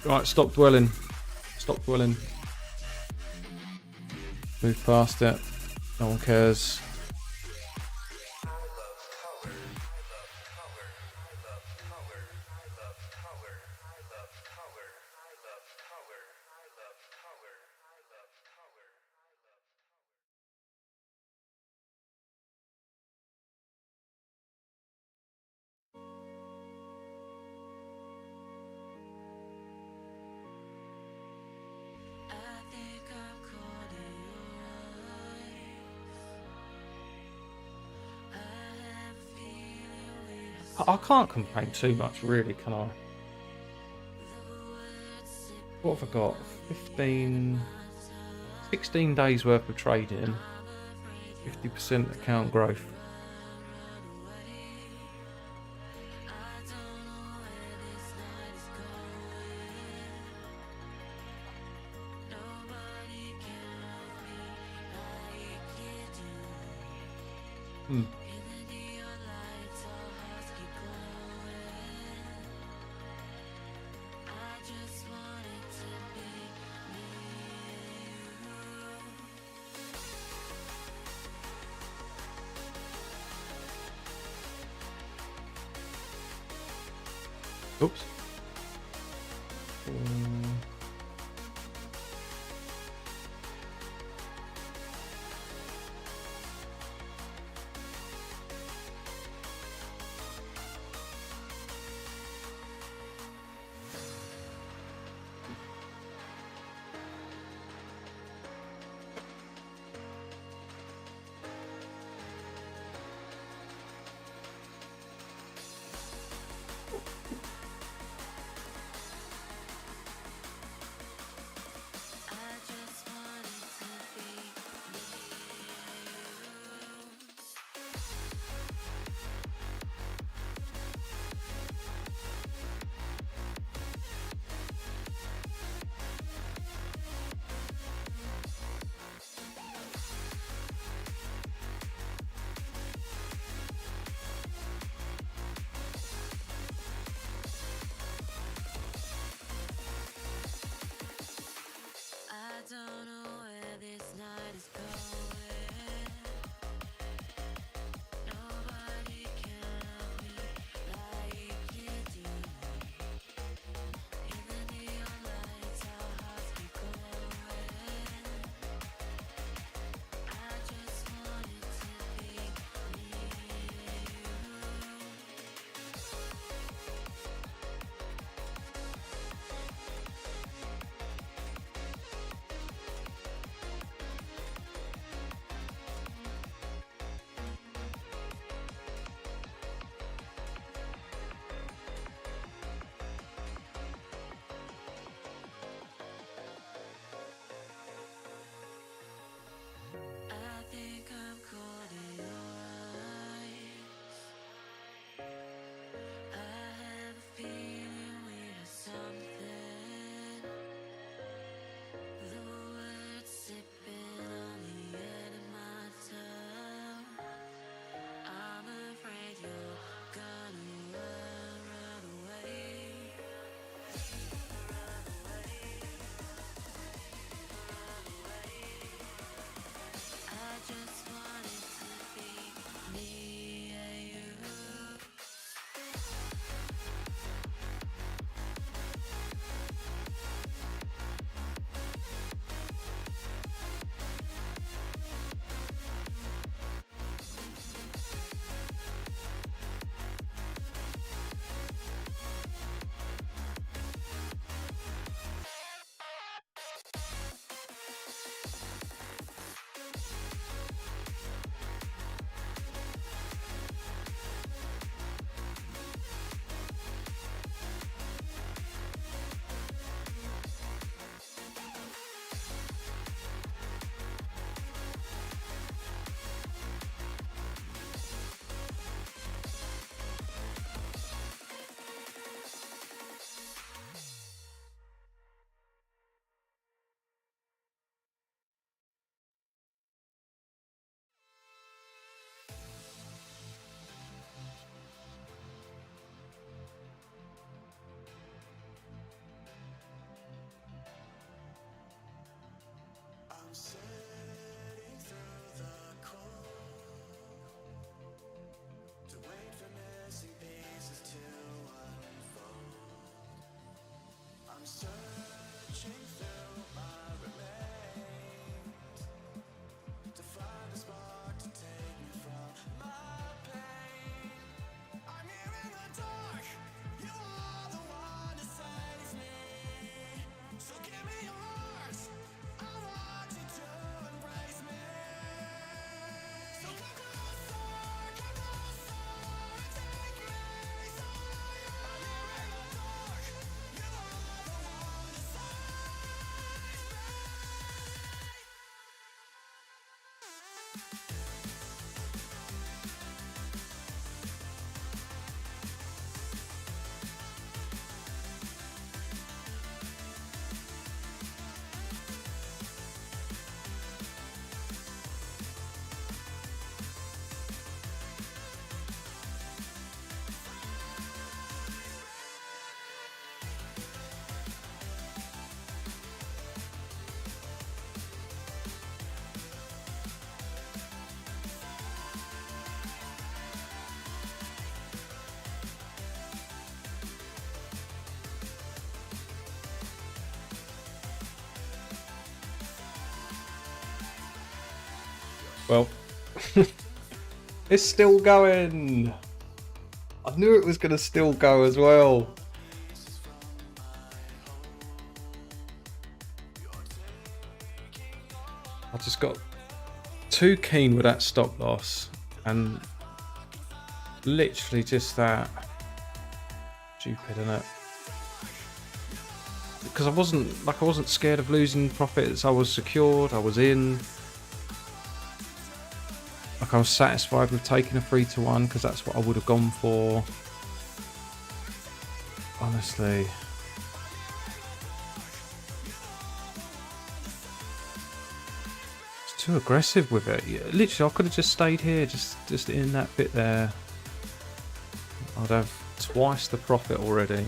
Right, stop dwelling. Stop dwelling. Move past it. No one cares. I think I'm caught in your eyes. I have a feeling we're I can't complain too much, really, can I? What have I got? 16 days worth of trading, 50% account growth. Oops. Well, it's still going. I knew it was going to still go as well. I just got too keen with that stop loss and literally just that. Stupid, isn't it? Because I wasn't scared of losing profits. I was secured. I was in. Like I was satisfied with taking a 3-1 because that's what I would have gone for. Honestly. It's too aggressive with it. Yeah, literally, I could have just stayed here, just in that bit there. I'd have twice the profit already.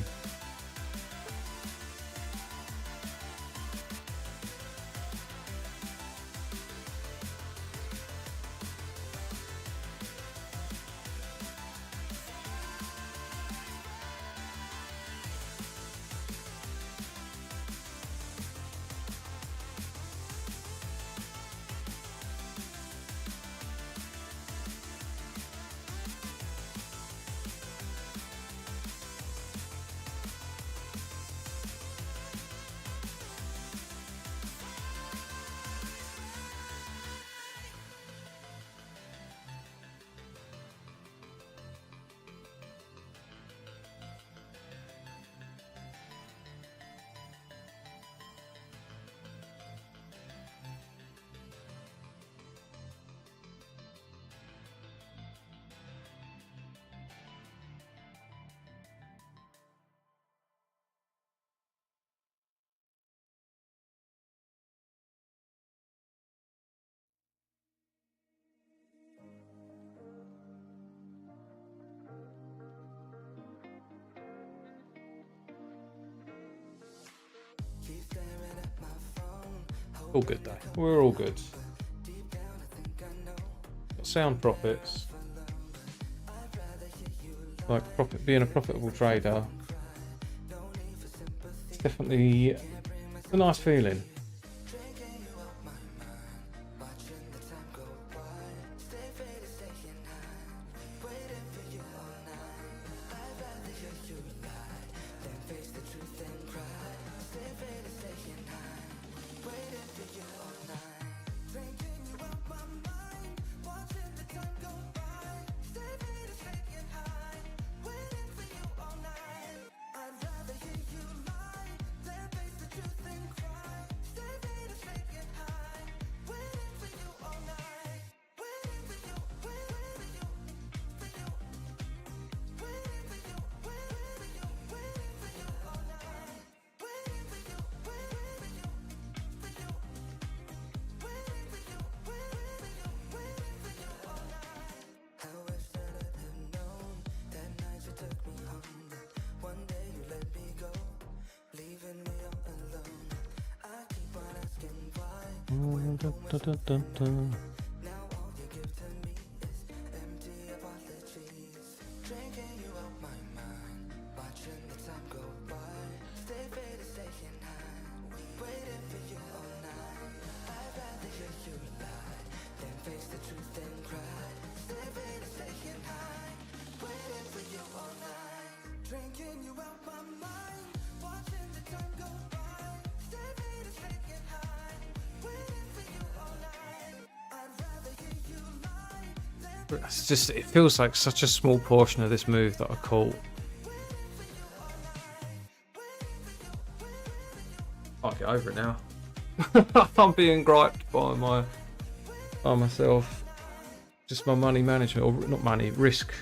All good though. We're all good. Got sound profits. Like being a profitable trader. It's definitely a nice feeling. It's just, it feels like such a small portion of this move that I caught. Can't get over it now. I'm being griped by myself. Just my money management, or not money, risk.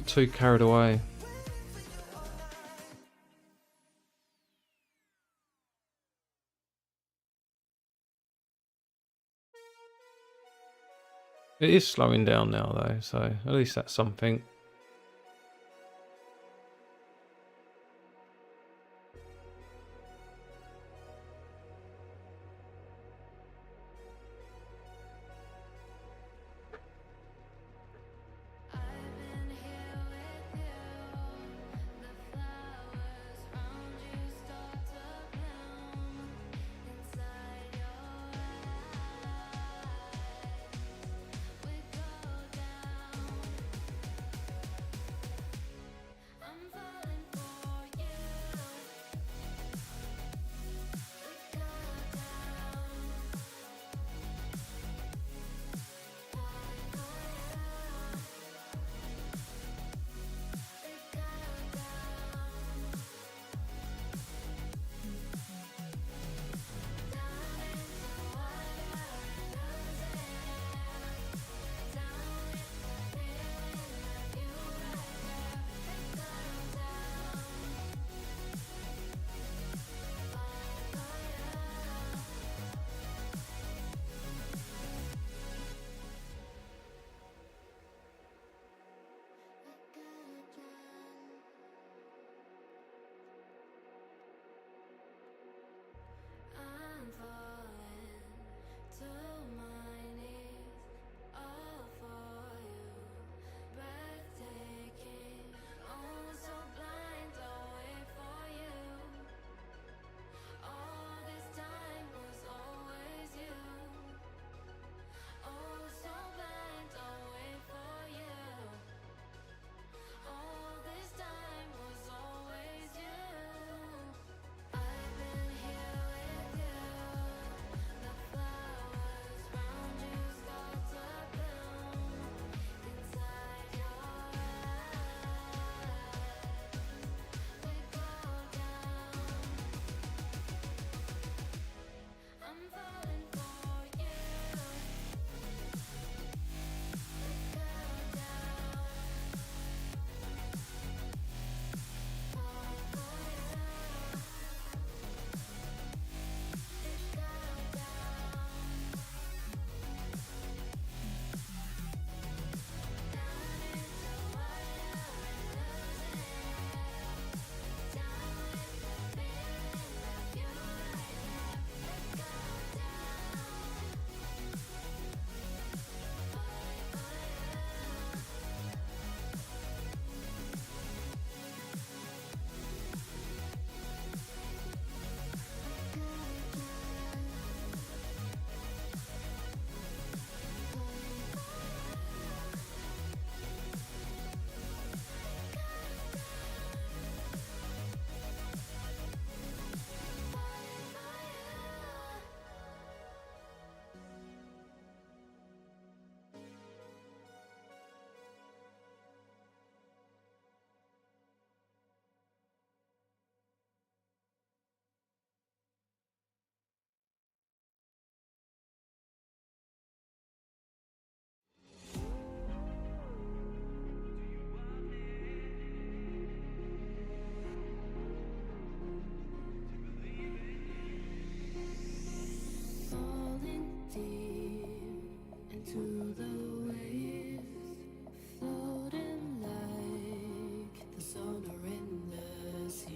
Too carried away. It is slowing down now though, so at least that's something.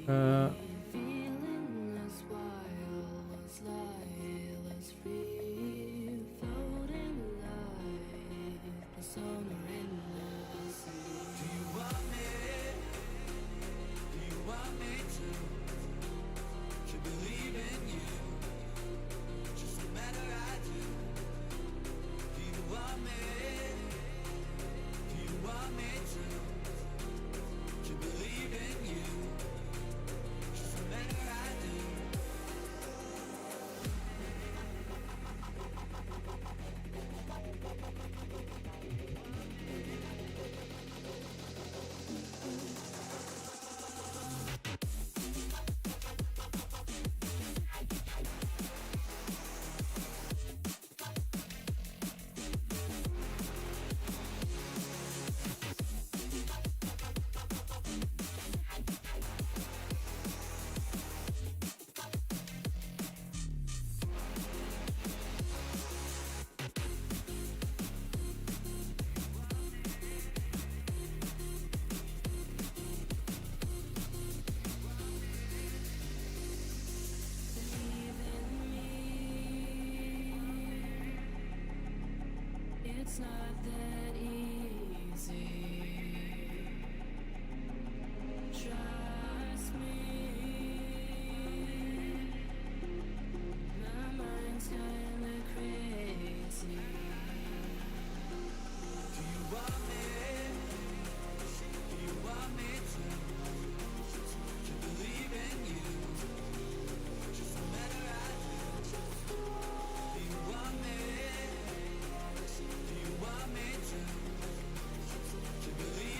Uh, Feeling less wild, less light, less free. Floating light, the summer in the sea. Do you want me? Do you want me to believe in you? Just no matter I do. Do you want me? Do you want me to believe in you? Just no matter I do. It's not that easy. Trust me. My mind's kinda crazy. Do you want me? Do you want me to believe in you? Just no matter I do. Do you want me? Do you want me to believe?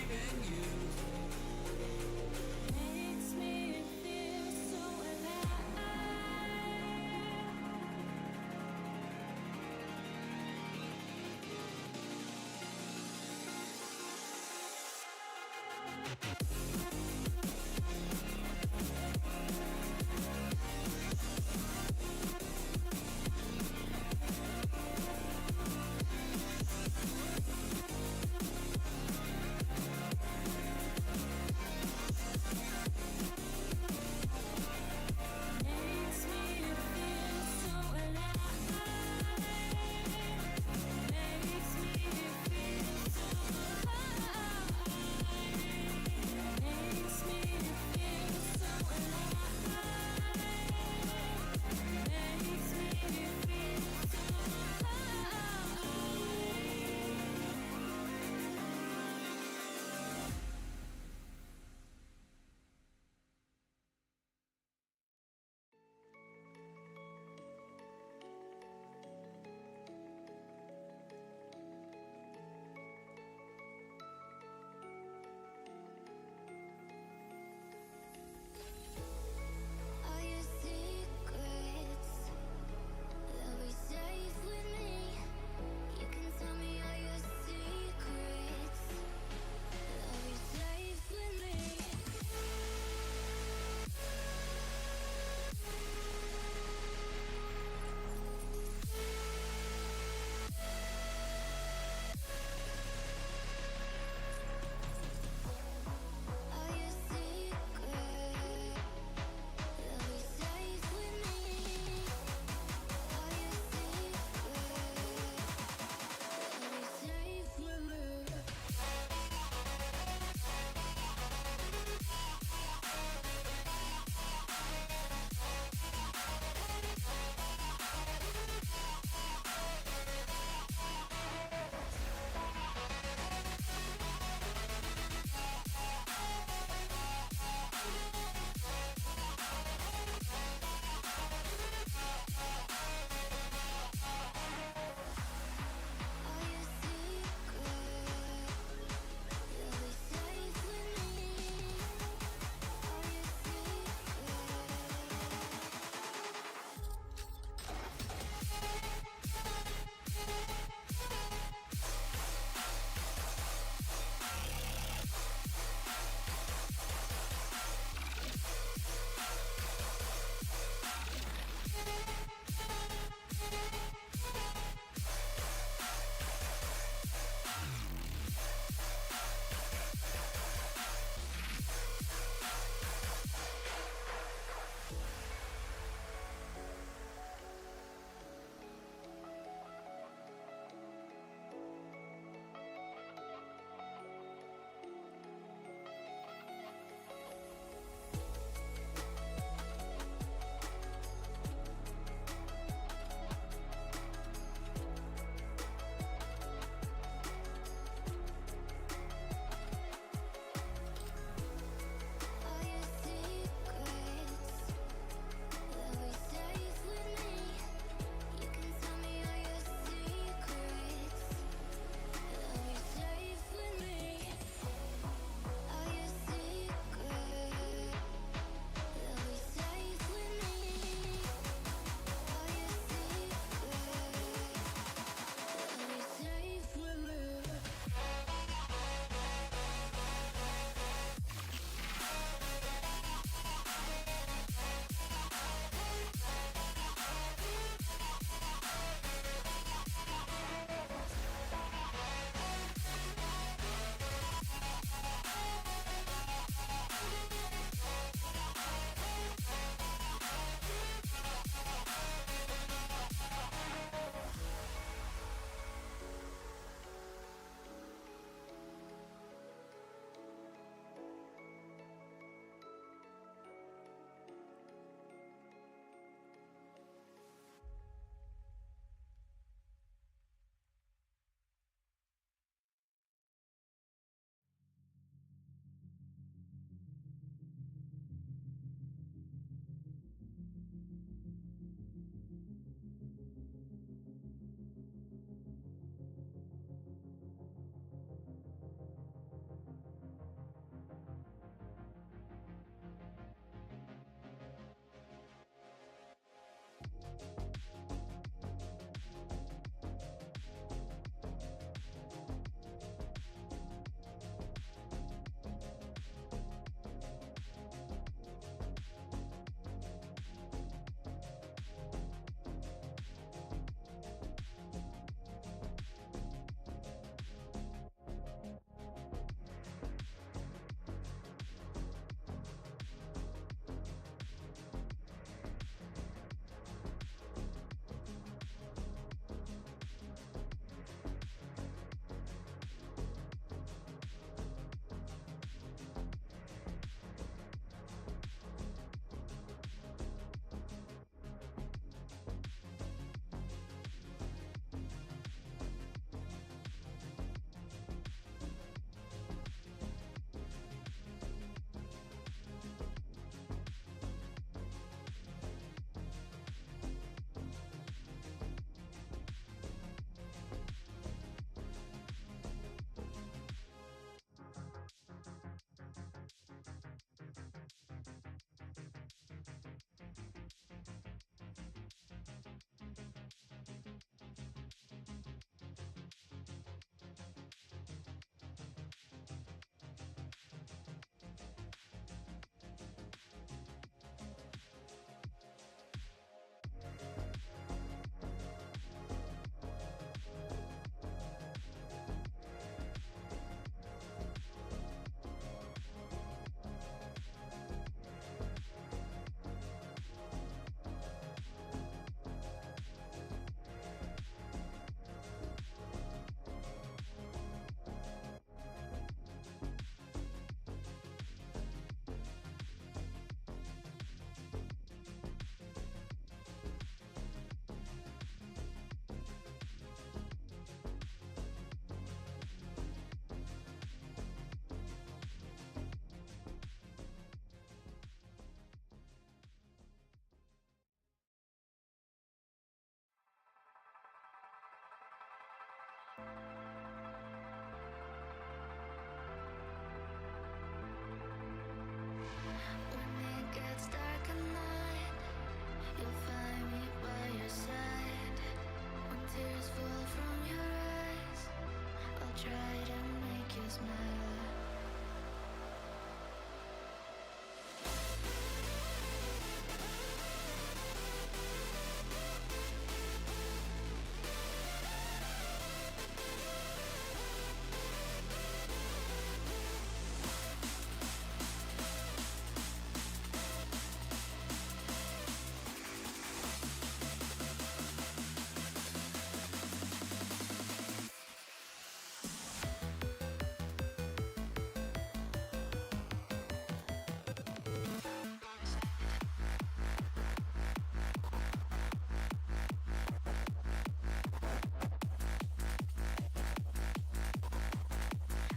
smile.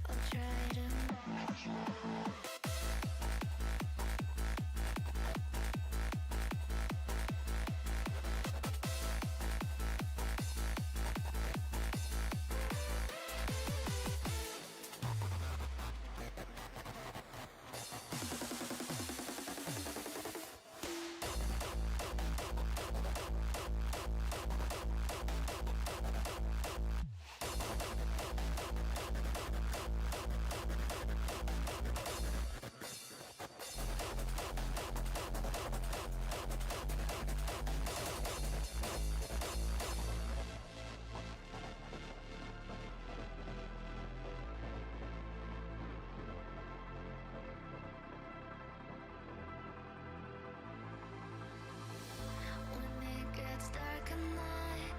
I'll try to When it gets dark at night,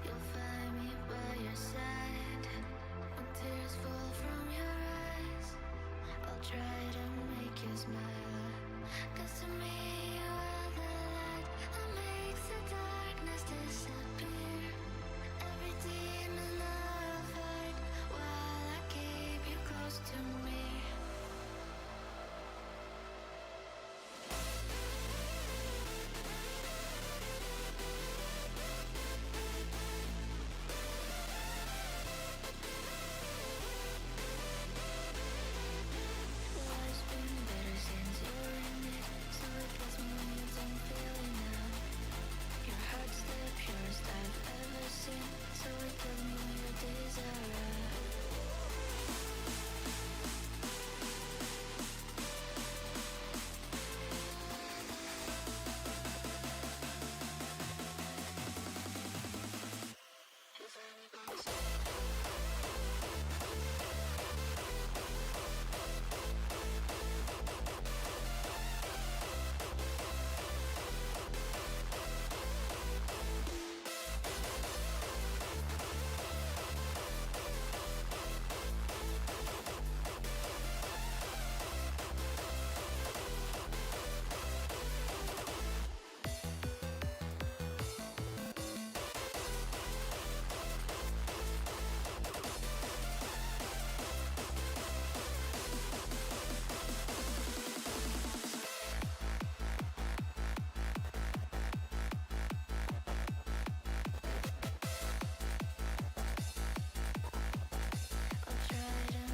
you'll find me by your side. When tears fall from your eyes, I'll try to make you smile. 'Cause to me you are the light that makes the darkness disappear. Every demon I'll fight while I keep you close to me. Life's been better since you're in it, so it gets me when you don't feel it now. Your heart's the purest I've ever seen, so it tells me when your days are out. I'll try to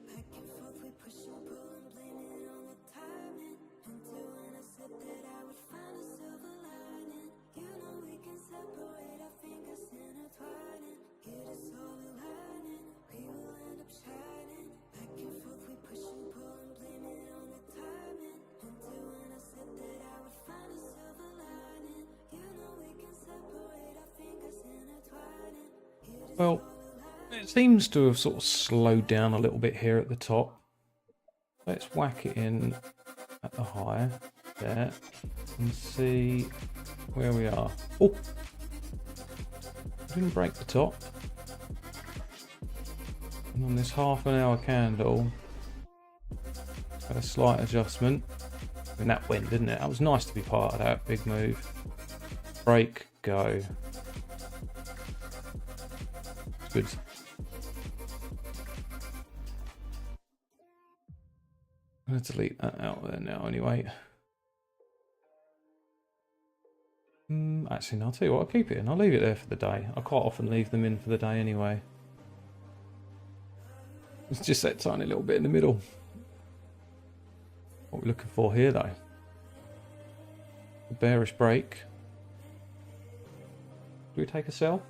Back and forth, we push and pull and blame it on the timing. Until when I said that I would find a silver lining. You know we can separate our fingers intertwining. It is all aligning, we will end up shining. Back and forth, we push and pull and blame it on the timing. Until when I said that I would find a silver lining. You know we can separate our fingers intertwining. It is Well, it seems to have sort of slowed down a little bit here at the top. Let's whack it in at the high. there and see where we are. Oh, didn't break the top. And on this ½ hour candle, had a slight adjustment. And that went, didn't it? That was nice to be part of that big move. Break, go. It's good. I'm going to delete that out there now anyway. Actually, no, I'll tell you what, I'll keep it in. I'll leave it there for the day. I quite often leave them in for the day anyway. It's just that tiny little bit in the middle. What we're looking for here, though. A bearish break. Do we take a sell?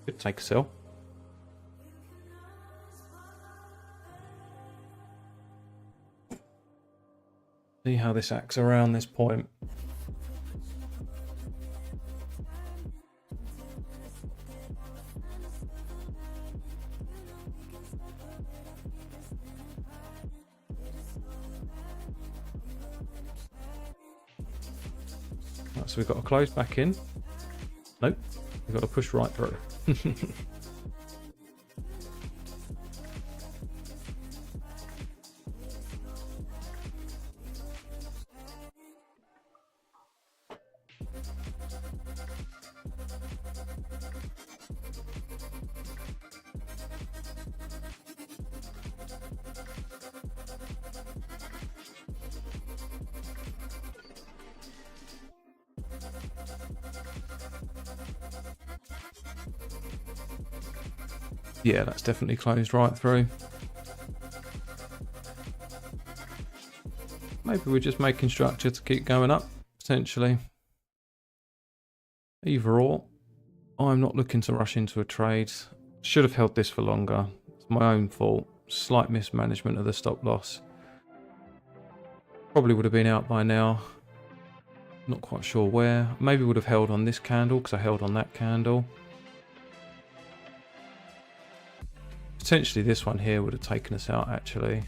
Could take a sell. See how this acts around this point. Right, so we've got to close back in. Nope, we've got to push right through. Yeah, that's definitely closed right through. Maybe we're just making structure to keep going up, potentially. Either or, I'm not looking to rush into a trade. Should have held this for longer. It's my own fault. Slight mismanagement of the stop loss. Probably would have been out by now. Not quite sure where. Maybe would have held on this candle because I held on that candle. Potentially this one here would have taken us out actually,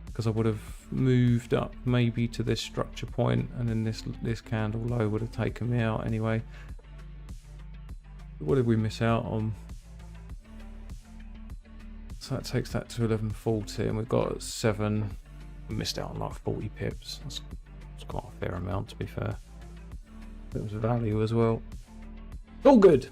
because I would have moved up maybe to this structure point, and then this candle low would have taken me out anyway. What did we miss out on? So that takes that to 1140, and we've got 7. We missed out on like 40 pips. That's quite a fair amount, to be fair. It was value as well. All good.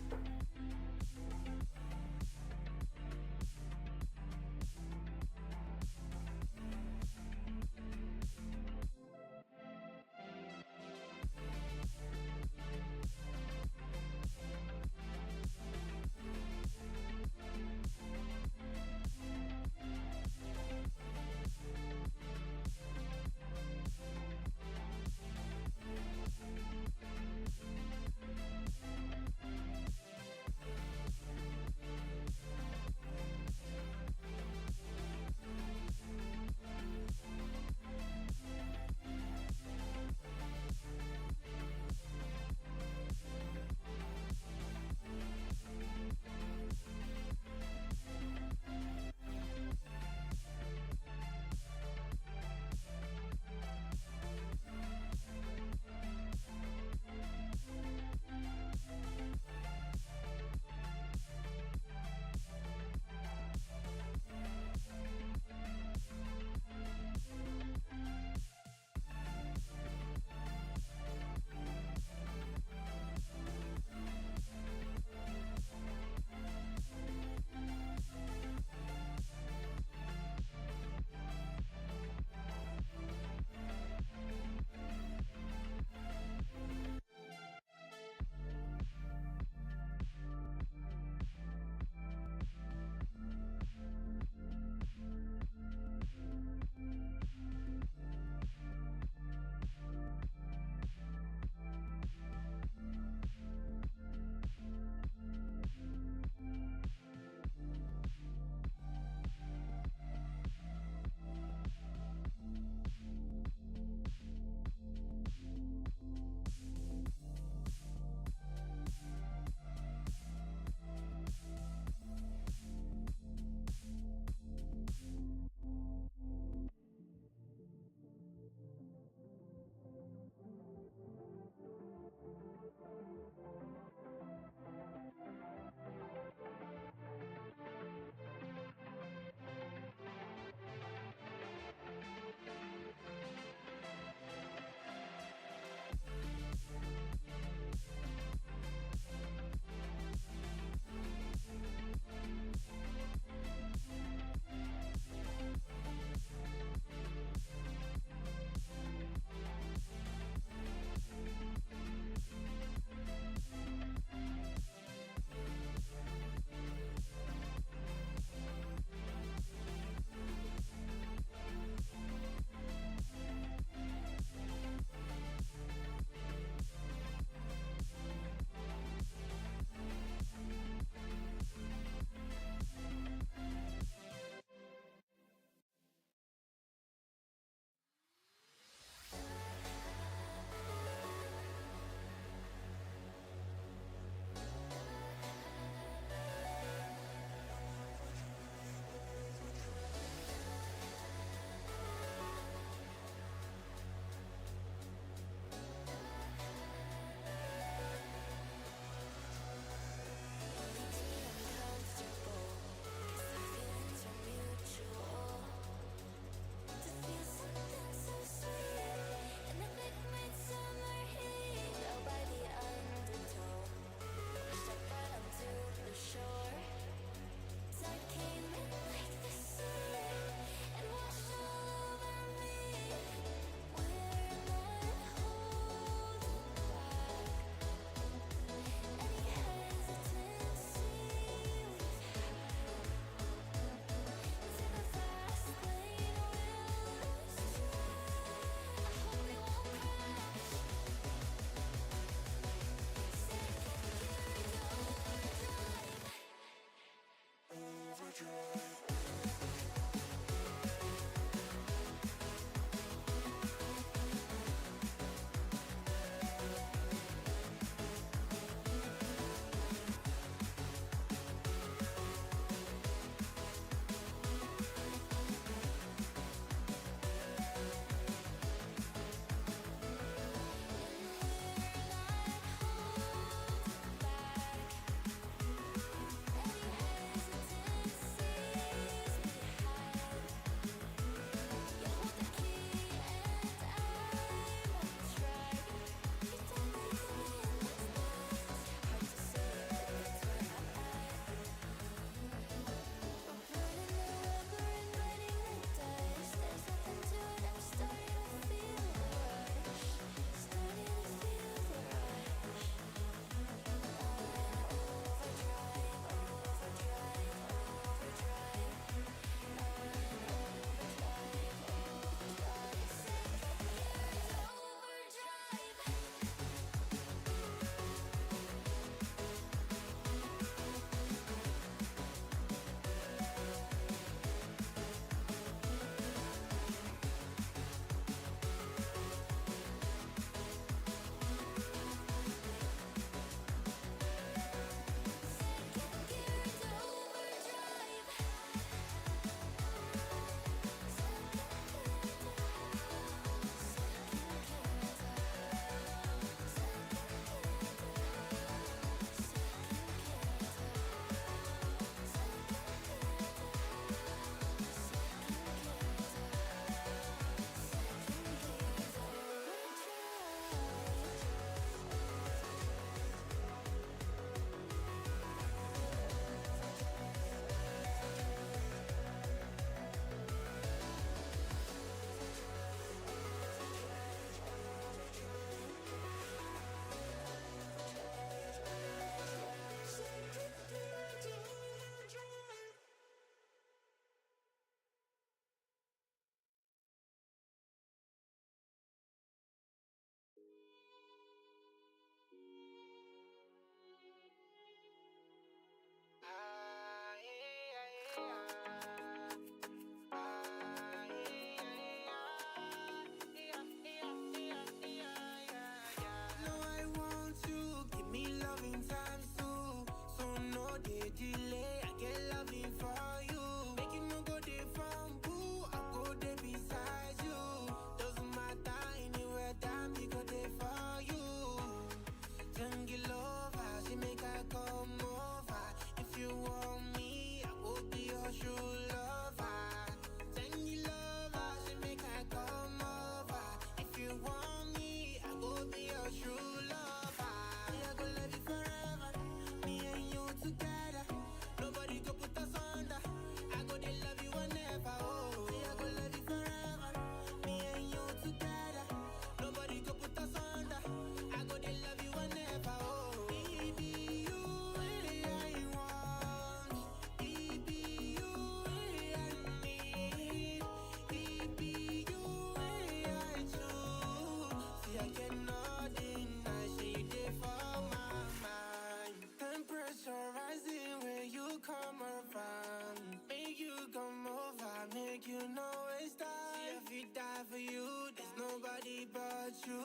with you.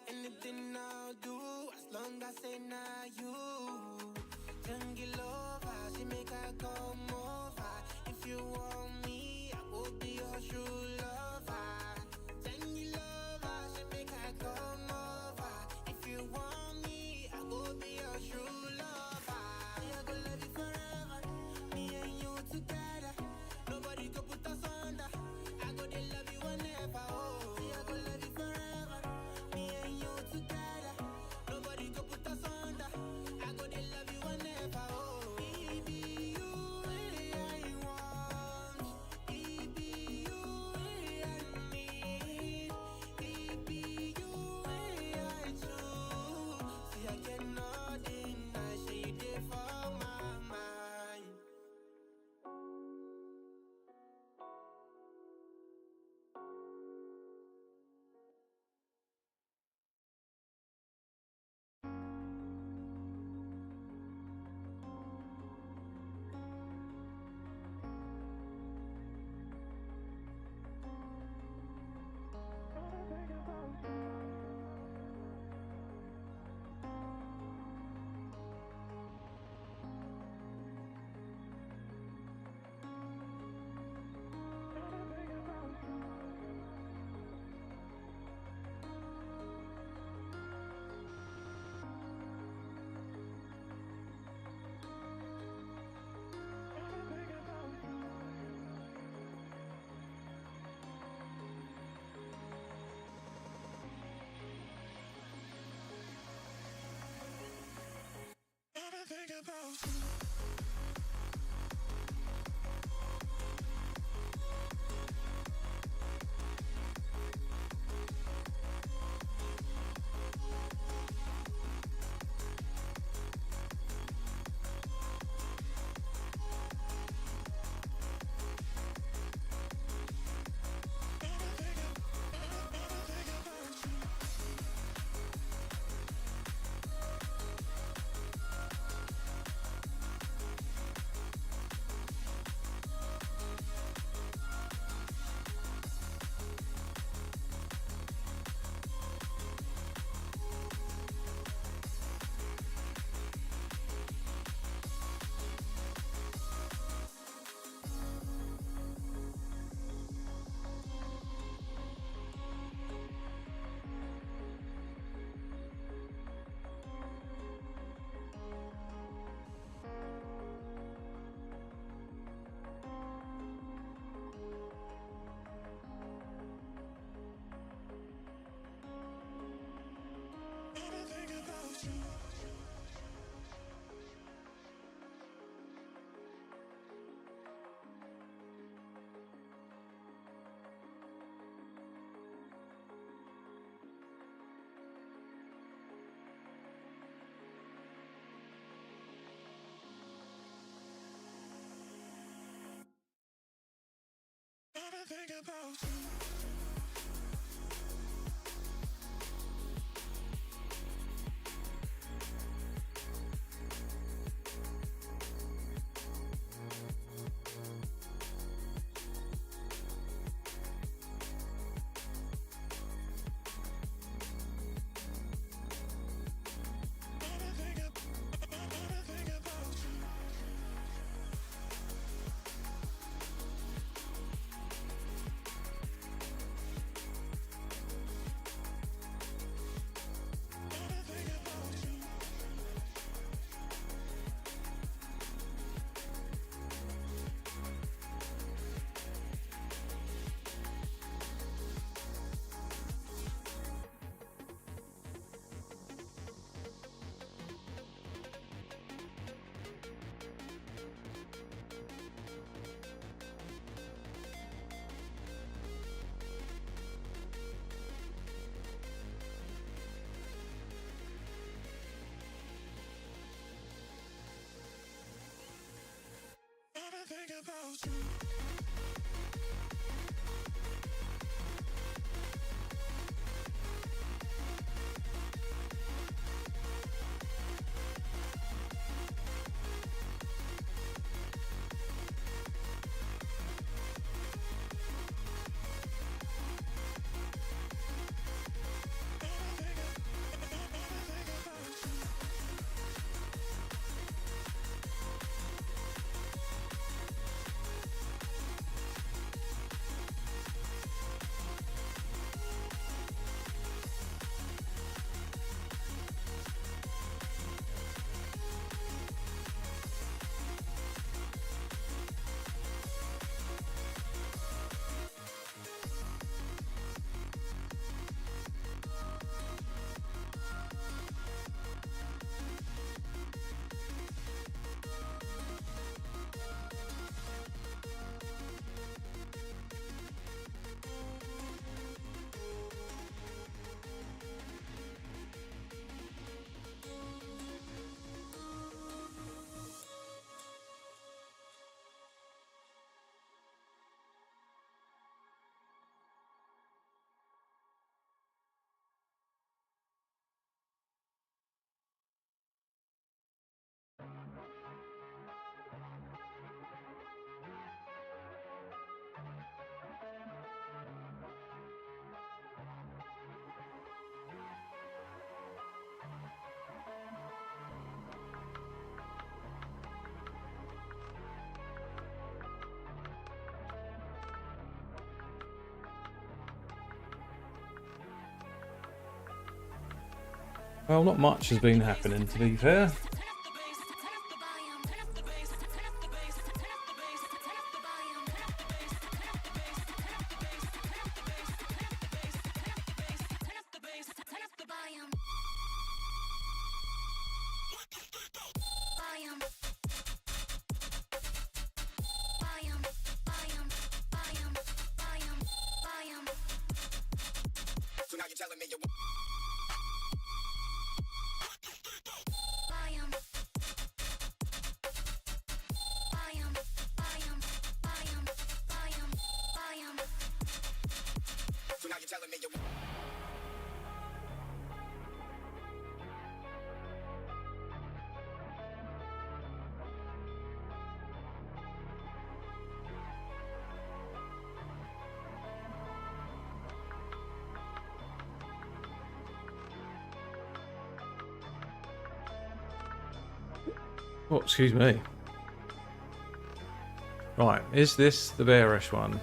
Anything I'll do, as long as I know you. Jungle lover, she make her come over. If you want me, I will be your true lover. Jungle lover, she make her come over. If you want me, I will be your true lover. I go love you forever, me and you together. Nobody can put us under. I go they love you whenever. Oh, I go love you forever, me and you together. Nobody can put us under. I go they love you whenever. Oh, baby, you I want. Baby, you I need. Baby, you I choose. See, I cannot deny. She did for my mind. Well, not much has been happening, to be fair. So now you're telling me you So now you're telling me you Oh, excuse me. Right, is this the bearish one?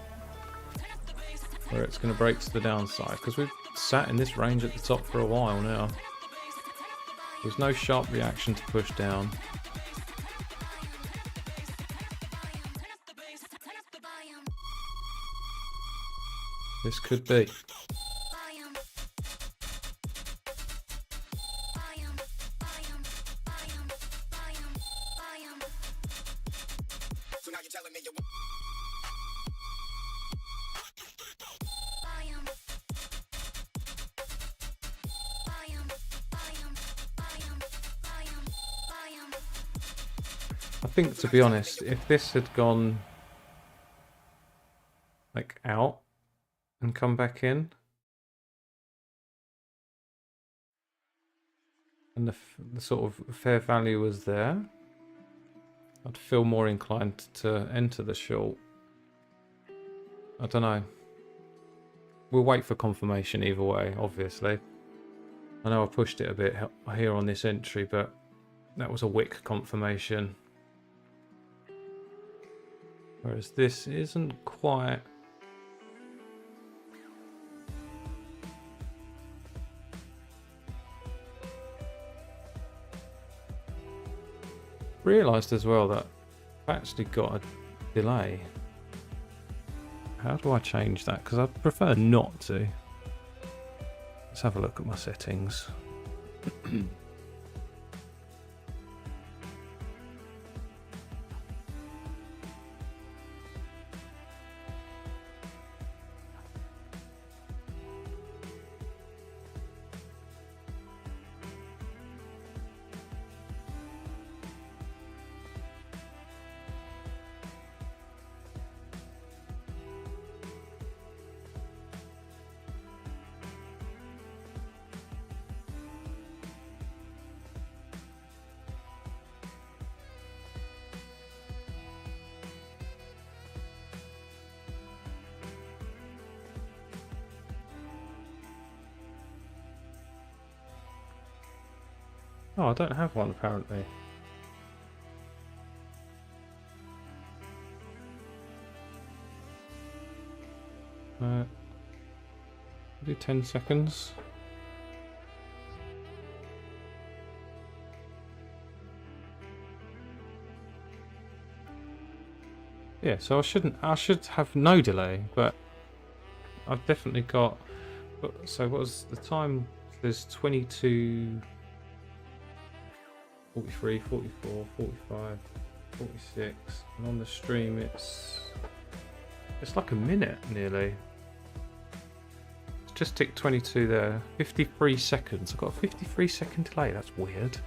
Where it's going to break to the downside? Because we've sat in this range at the top for a while now. There's no sharp reaction to push down. This could be. So now you're telling me you I think, to be honest, if this had gone like out and come back in, and the sort of fair value was there, I'd feel more inclined to enter the short. I don't know. We'll wait for confirmation either way, obviously. I know I pushed it a bit here on this entry, but that was a wick confirmation. Whereas this isn't quite. Realised as well that I've actually got a delay. How do I change that? Because I prefer not to. Let's have a look at my settings. Oh, I don't have one apparently. Do 10 seconds. Yeah, so I should have no delay, but I've definitely got. So what was the time? There's 22, 43, 44, 45, 46, and on the stream it's like a minute nearly. It's just ticked 22 there. 53 seconds. I've got a 53-second delay. That's weird.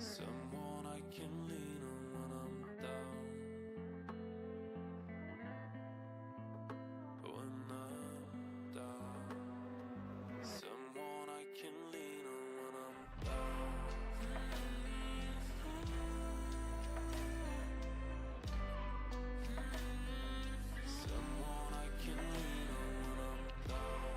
Someone I can lean on when I'm down. When I'm down. Someone I can lean on when I'm down. Someone I can lean on when I'm down.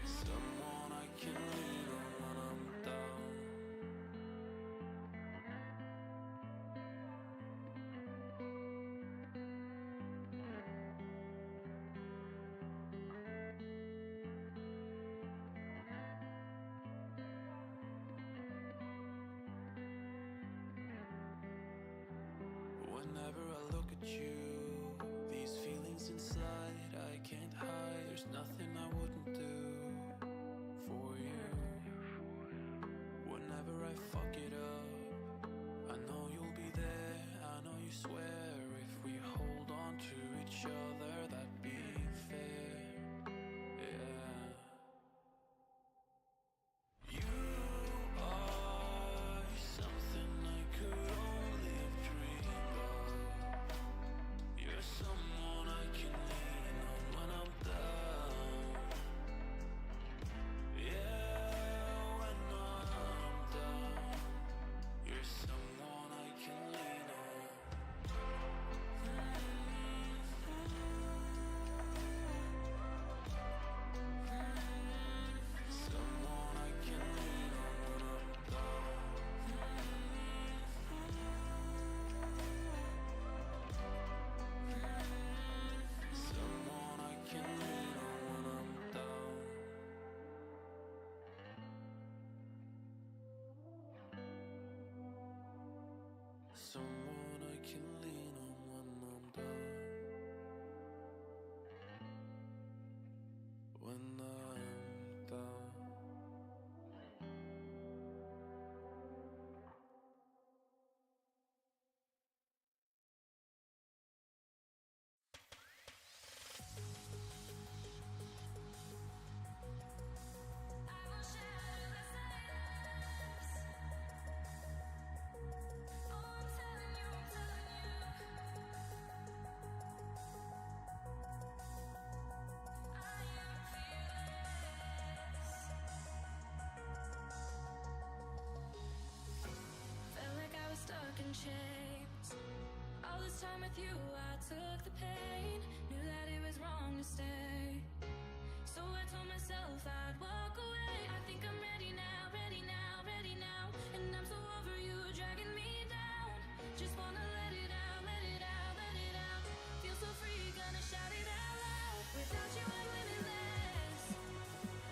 Someone I can lean on when I'm down. Whenever I look at you, these feelings inside I can't hide. There's nothing I wouldn't do for you. Whenever I fuck it up, I know you'll be there. I know you swear if we hold on to each other, that'd be fair. Yeah. You are something I could only have dreamed of. You're someone I can lean on when I'm down. Yeah, when I'm down. You're someone I can lean on. Someone I can lean on when I'm down. Someone I can lean on when I'm down. Someone I can lean on when I'm down. When I'm down. I will shatter the silence. Oh, I'm telling you, I'm telling you. I am fearless. Felt like I was stuck in chains. All this time with you, I took the pain. Knew that it was wrong to stay. So I told myself I'd walk away. I think I'm ready now, ready now, ready now. And I'm so over you dragging me down. Just wanna let it out, let it out, let it out. Feel so free, gonna shout it out loud. Without you I'm limitless.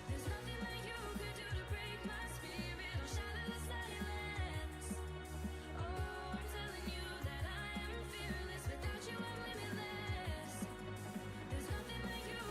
There's nothing that you could do to break my spirit or shatter the silence. Oh, I'm telling you that I am fearless. Without you I'm limitless. There's nothing that you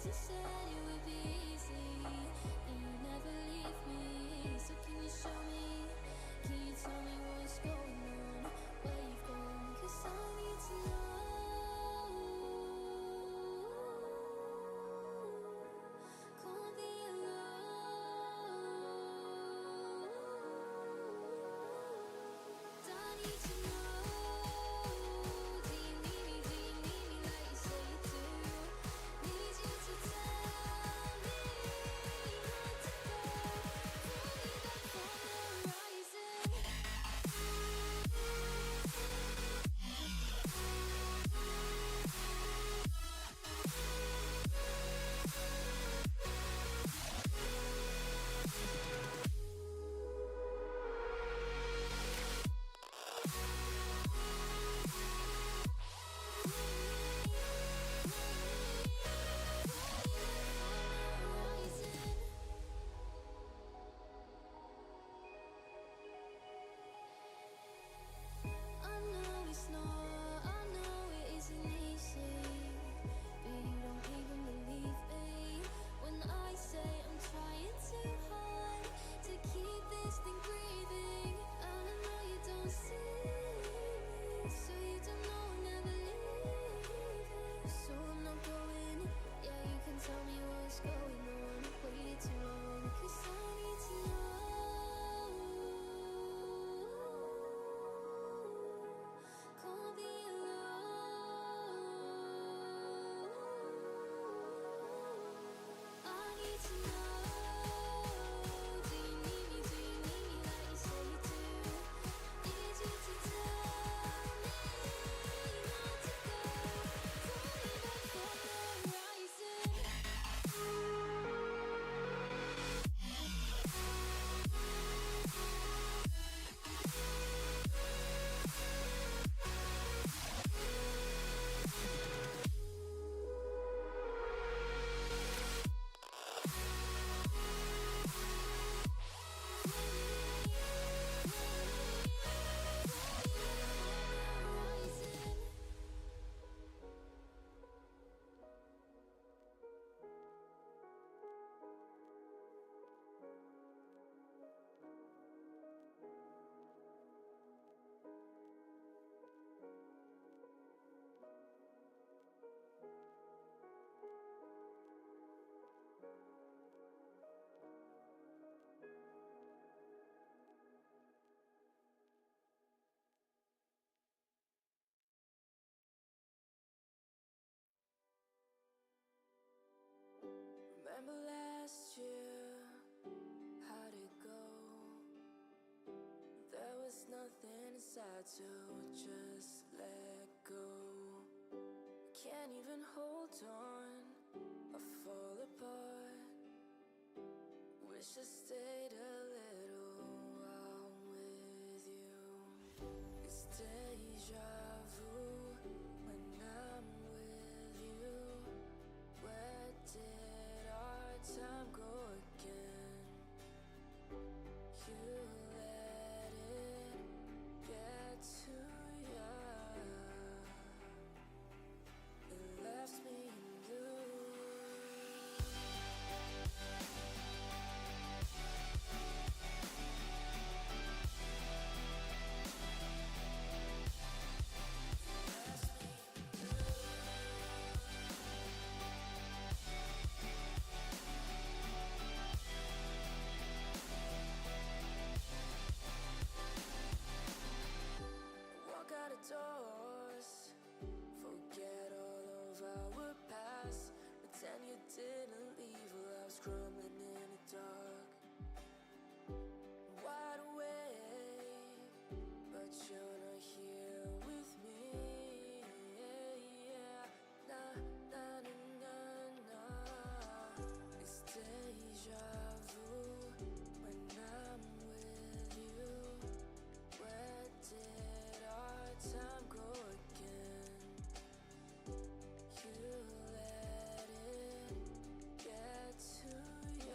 You said it would be easy, and you never leave me. So can you show me? Can you tell me what's going on? Where you've gone? 'Cause I need to know. Can't be alone. I need to know. Do you need me? Do you need me like you say you do? Need you to tell me not to go. Pull me back from the horizon. I know it's not, I know it isn't easy, but you don't even believe me when I say I'm trying too hard to keep this thing breathing. And I know you don't see me, so you don't know I'm never leaving. So I'm not going, yeah, you can tell me what's going on. Waited too long, 'cause I need to know. Can't be alone. I need to know. Do you need me? Do you need me like you say you do? Need you to tell me not to go. Pull me back from the horizon. Remember last year, how'd it go? There was nothing inside to just let go. Can't even hold on, I fall apart. Wish I stayed a little while with you. It's deja vu when I'm with you. Where did our time go again? You let it get to you. It left me blue. Walk out of doors, forget all of our past. Pretend you didn't leave while I was crumbling in the dark. Wide awake, but you're not here with me. Yeah, nah, nah, nah, nah, nah. It's deja vu when I'm with you. Where did our time go again? You let it get to you.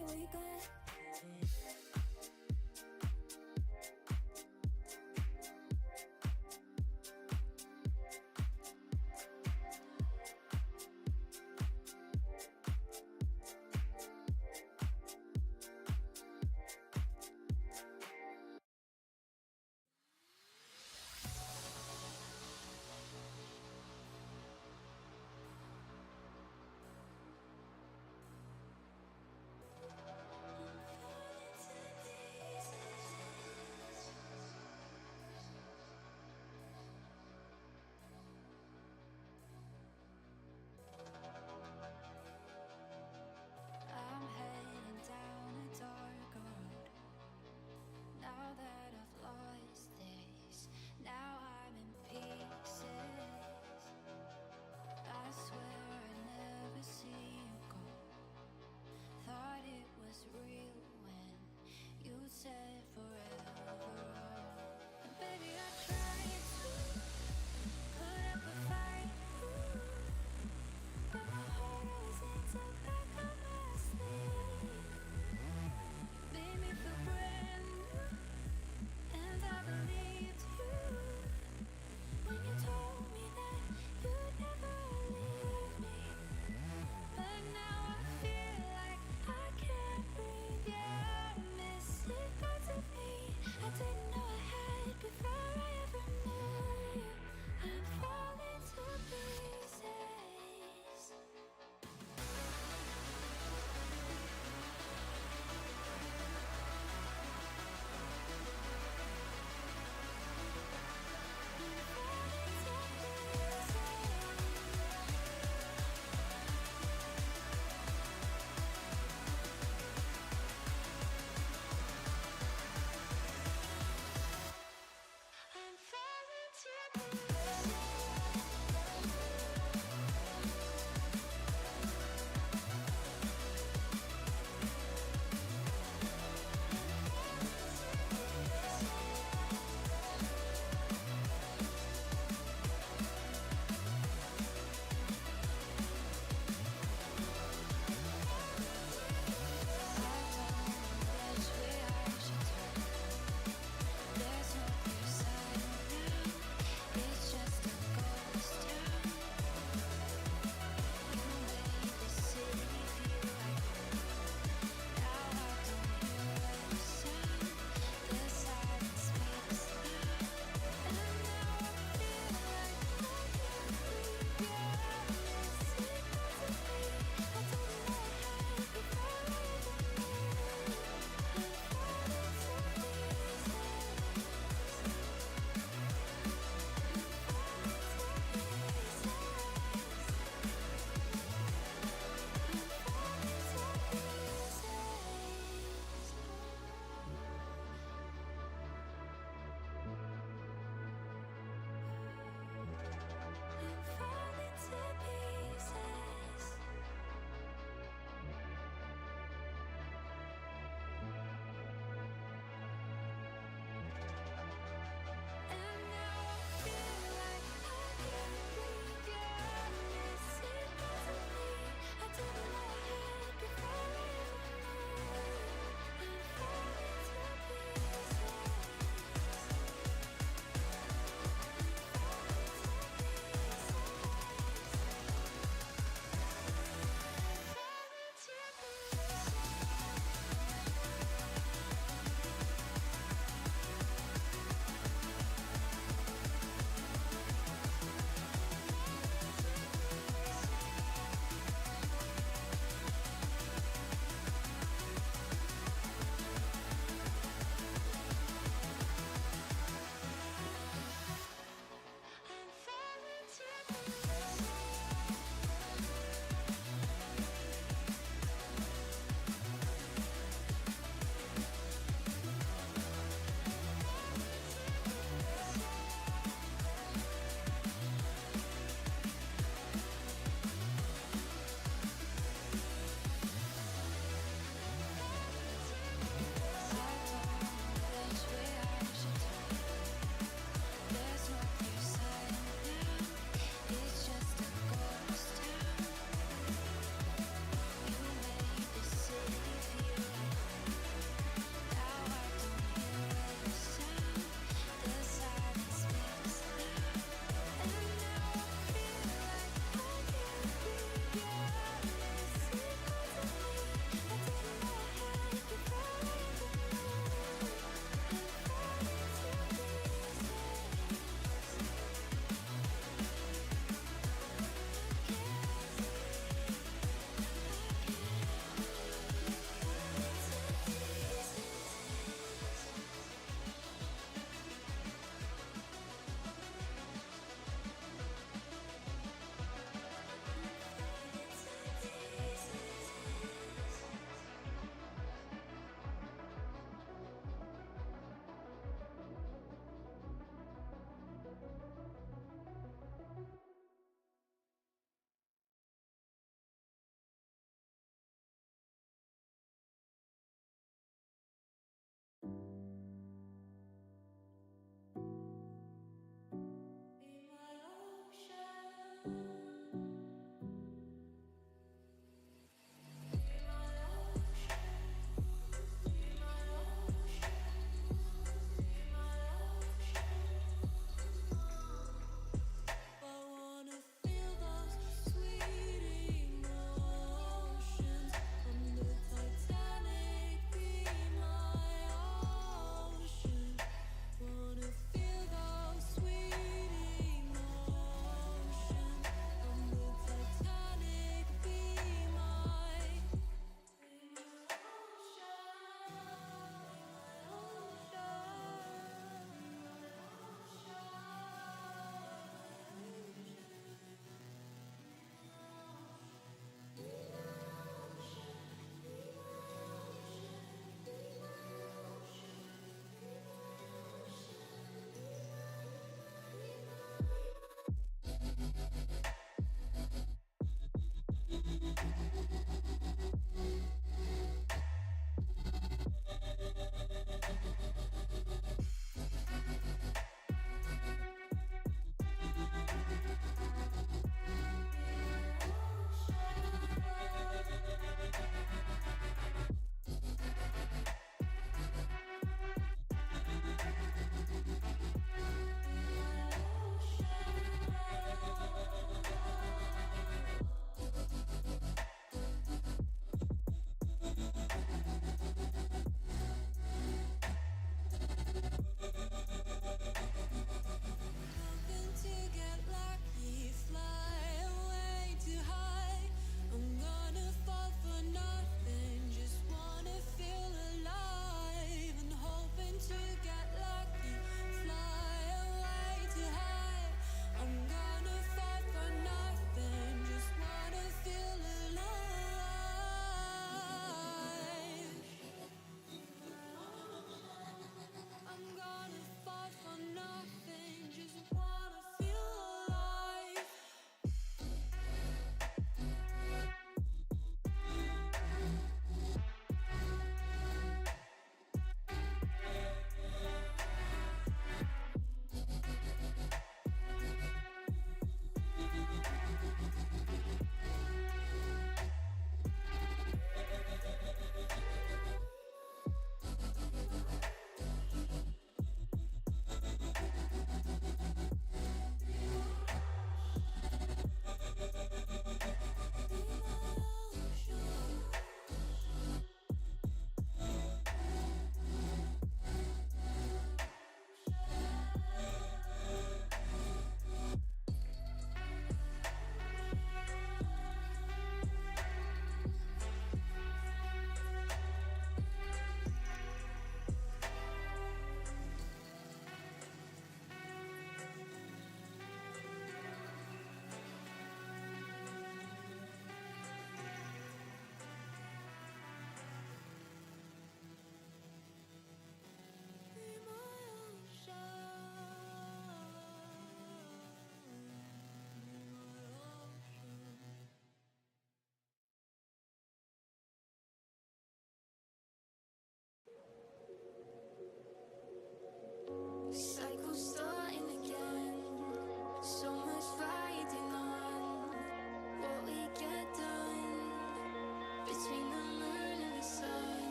your weekend.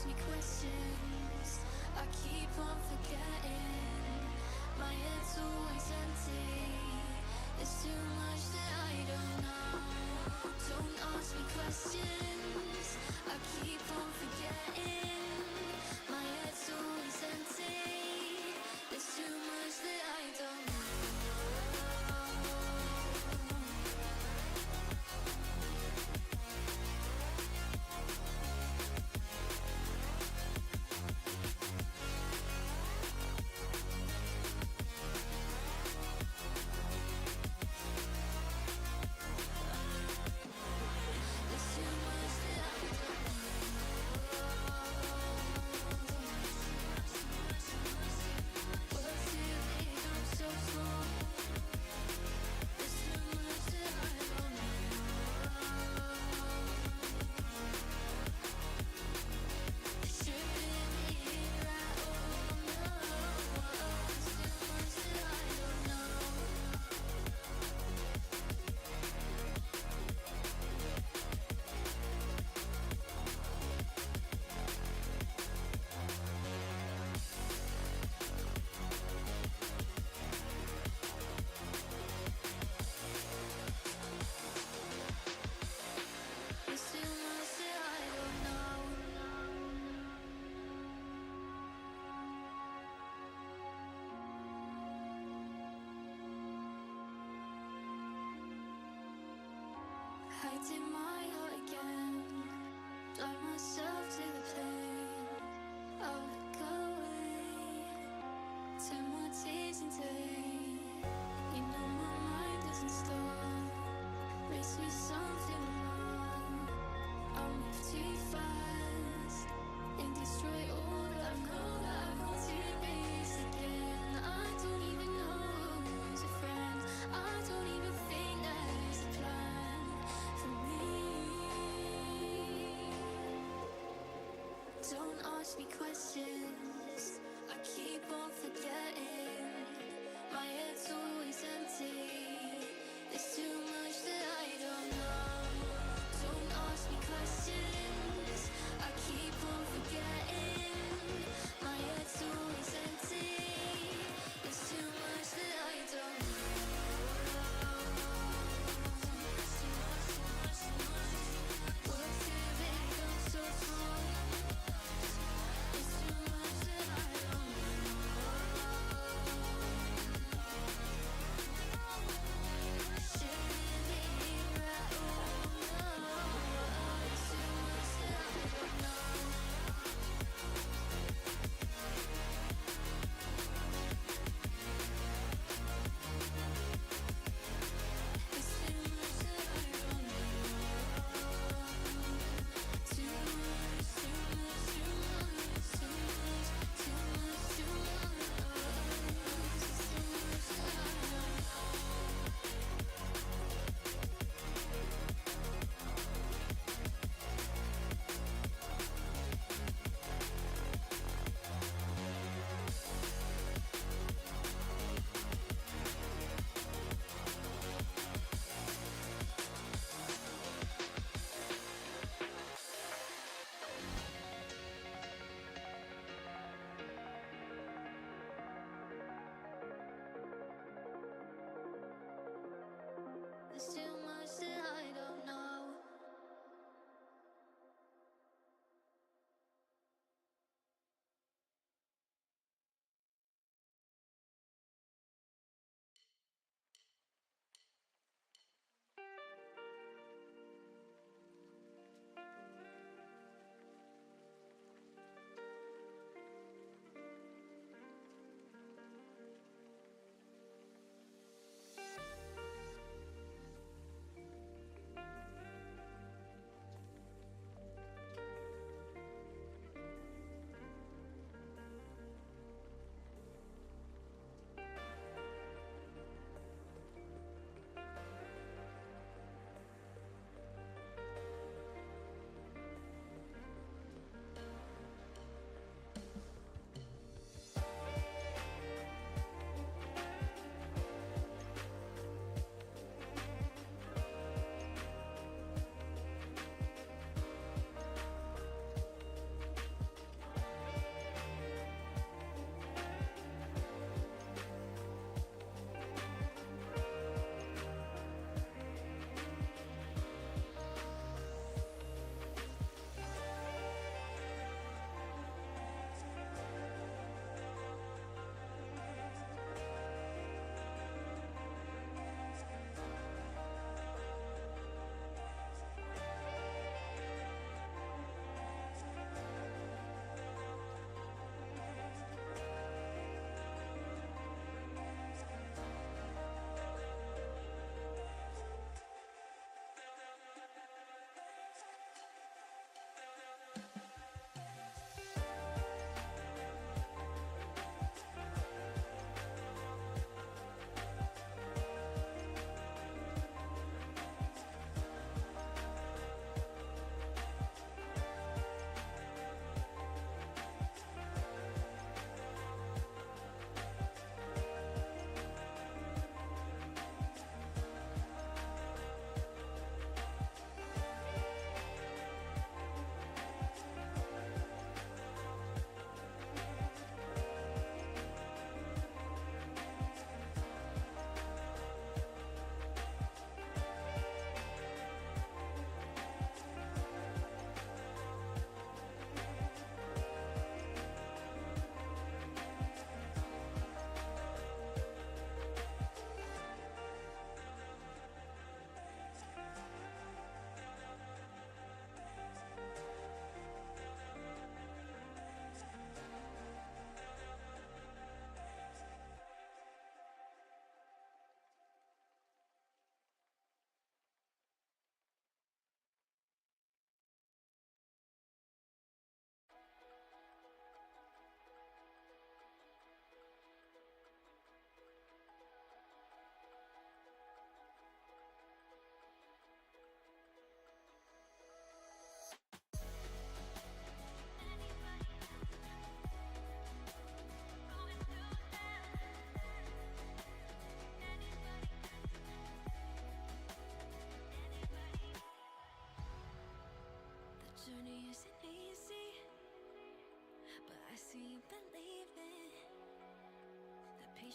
ask me questions, I keep on forgetting. My head's always empty. There's too much that I don't know. Don't ask me questions, I keep on forgetting. My head's always empty. There's too much that I don't know. There's too much that I don't know. Words too big, I'm so small. There's too much that I don't know. Stripping me right, oh no. There's too much that I don't know. There's too much that I don't know. Hiding my heart again, blind myself to the pain. I'll look away, turn my tears into rain. You know my mind doesn't stop, race me something more. I'll move too fast and destroy all that I know that I want to base again. I don't even know who's a friend. I don't even think there's a plan for me. Don't ask me questions, I keep on forgetting. My head's always empty. There's too much that I don't know. Don't ask me questions, I keep on forgetting. My head's always empty. There's too much that I don't know. Words too big, I'm so small. There's too much that I don't know.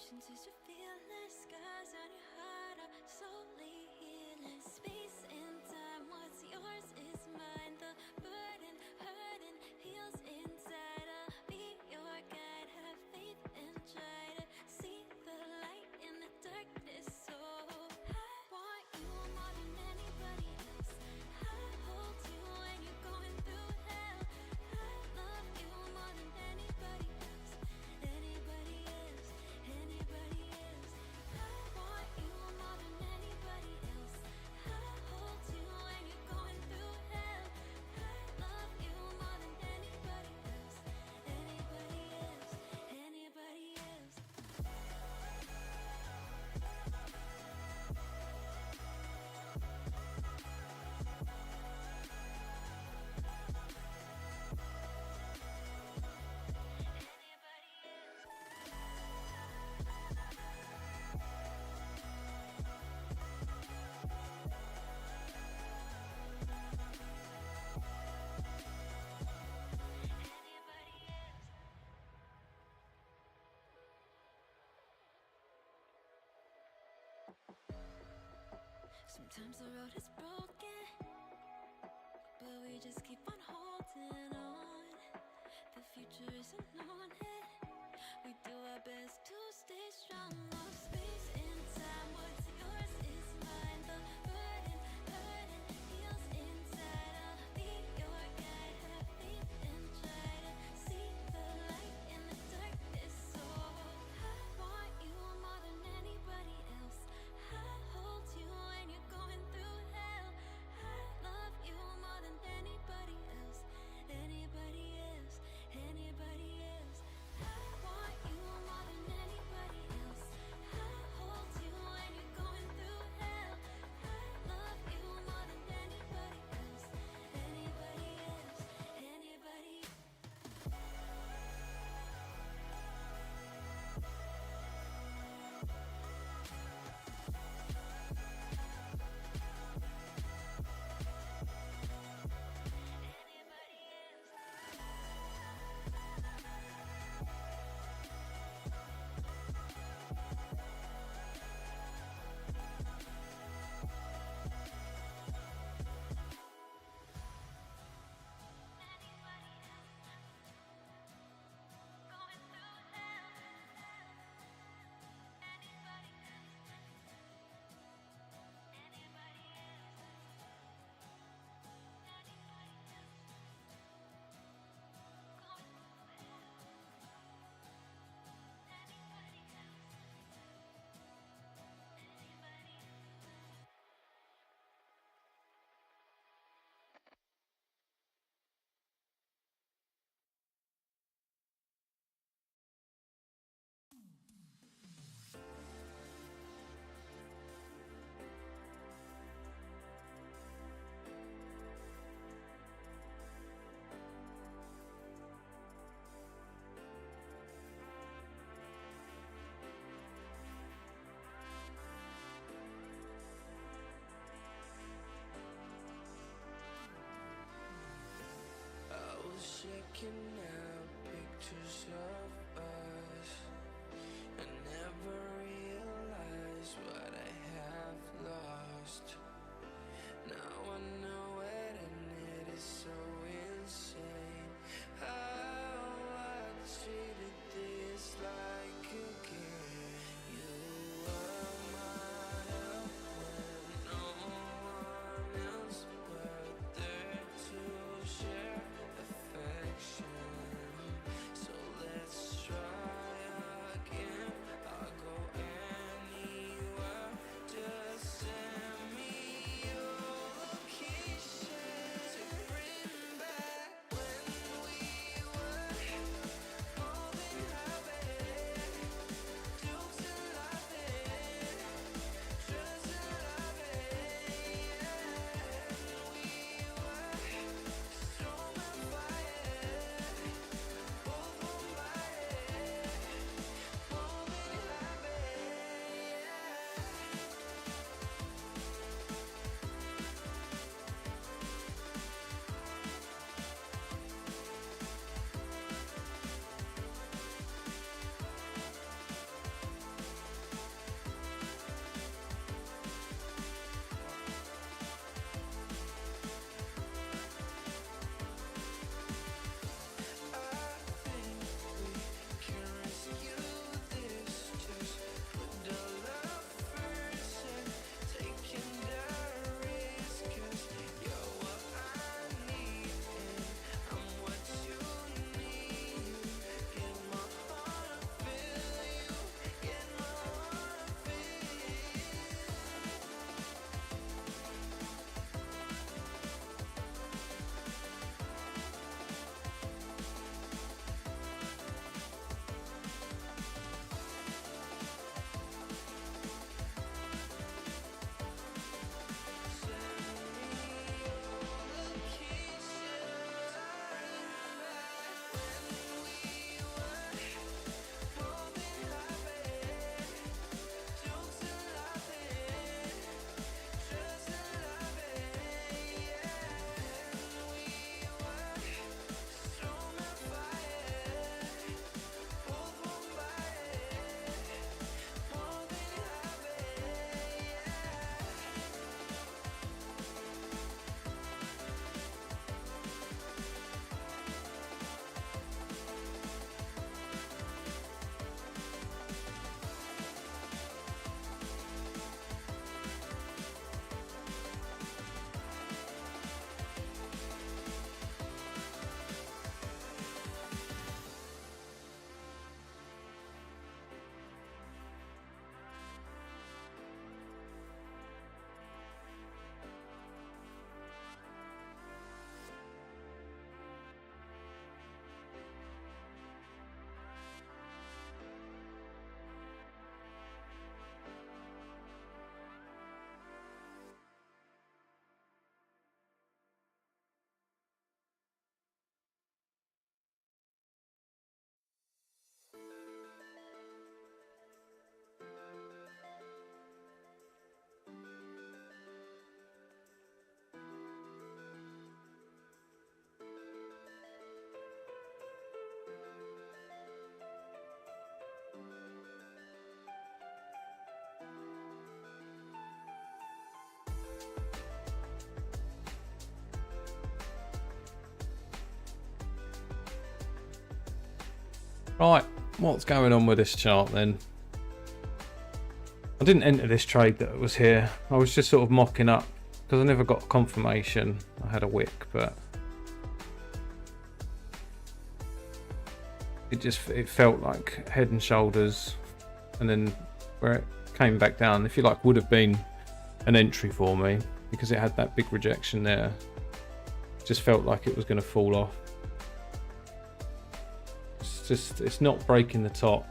Patience is your fearless. Scars on your heart are slowly healing. Space and time, what's yours is mine. The burden, hurting, heals inside. I'll be your guide. Have faith and try to see the light in the darkness. So I want you more than anybody else. I hold you when you're going through hell. I love you more than anybody else. Anybody else, anybody else. I want you more than anybody else. I hold you when you're going through hell. I love you more than anybody else. Anybody else, anybody else. Anybody else. Anybody else. Sometimes the road is broken, but we just keep on holding on. The future is unknown, we do our best to stay strong. No space in time, what's yours is mine. The burden, hurting, heals inside. I'll be your guide. Have faith and try to see the light in the darkness. So I want you more than anybody else. I hold you when you're going through hell. I love you more than anybody else. Anybody else, anybody else. I want you more than anybody else. I hold Right, what's going on with this chart then? I didn't enter this trade that was here. I was just sort of mocking up because I never got confirmation. I had a wick, but it felt like head and shoulders, and then where it came back down, if you like, would have been an entry for me because it had that big rejection there. Just felt like it was going to fall off. It's not breaking the top.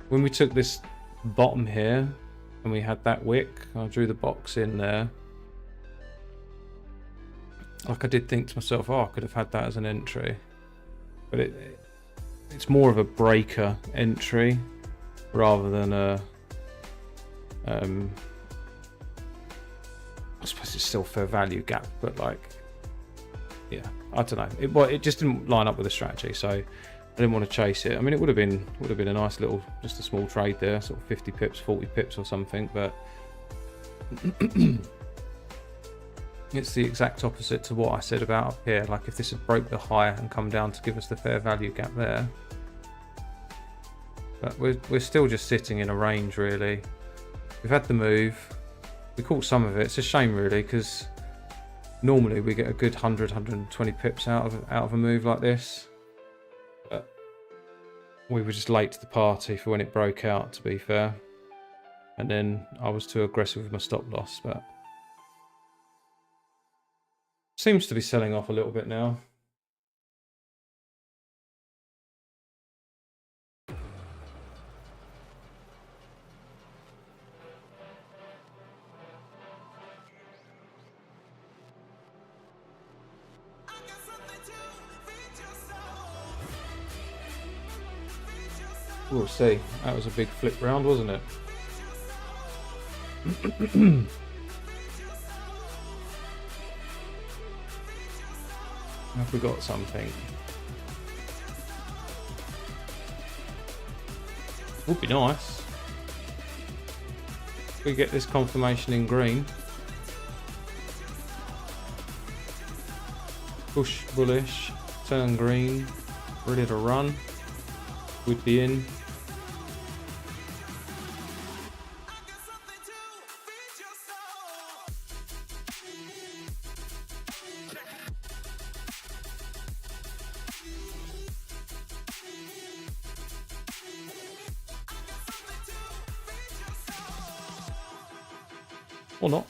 When we took this bottom here and we had that wick, I drew the box in there. Like, I did think to myself, oh, I could have had that as an entry, but it's more of a breaker entry rather than a I suppose it's still fair value gap, but like, yeah, I don't know. It just didn't line up with the strategy, so I didn't want to chase it. I mean, it would have been a nice little, just a small trade there, sort of 50 pips, 40 pips or something, but it's the exact opposite to what I said about up here. Like, if this had broke the high and come down to give us the fair value gap there, but we're still just sitting in a range really. We've had the move. We caught some of it. It's a shame really, because normally we get a good 100, 120 pips out of a move like this. But we were just late to the party for when it broke out, to be fair. And then I was too aggressive with my stop loss, but seems to be selling off a little bit now. We'll see. That was a big flip round, wasn't it? Have we got something? Would be nice. If we get this confirmation in green. Push bullish, turn green, ready to run. We'd be in. Or not.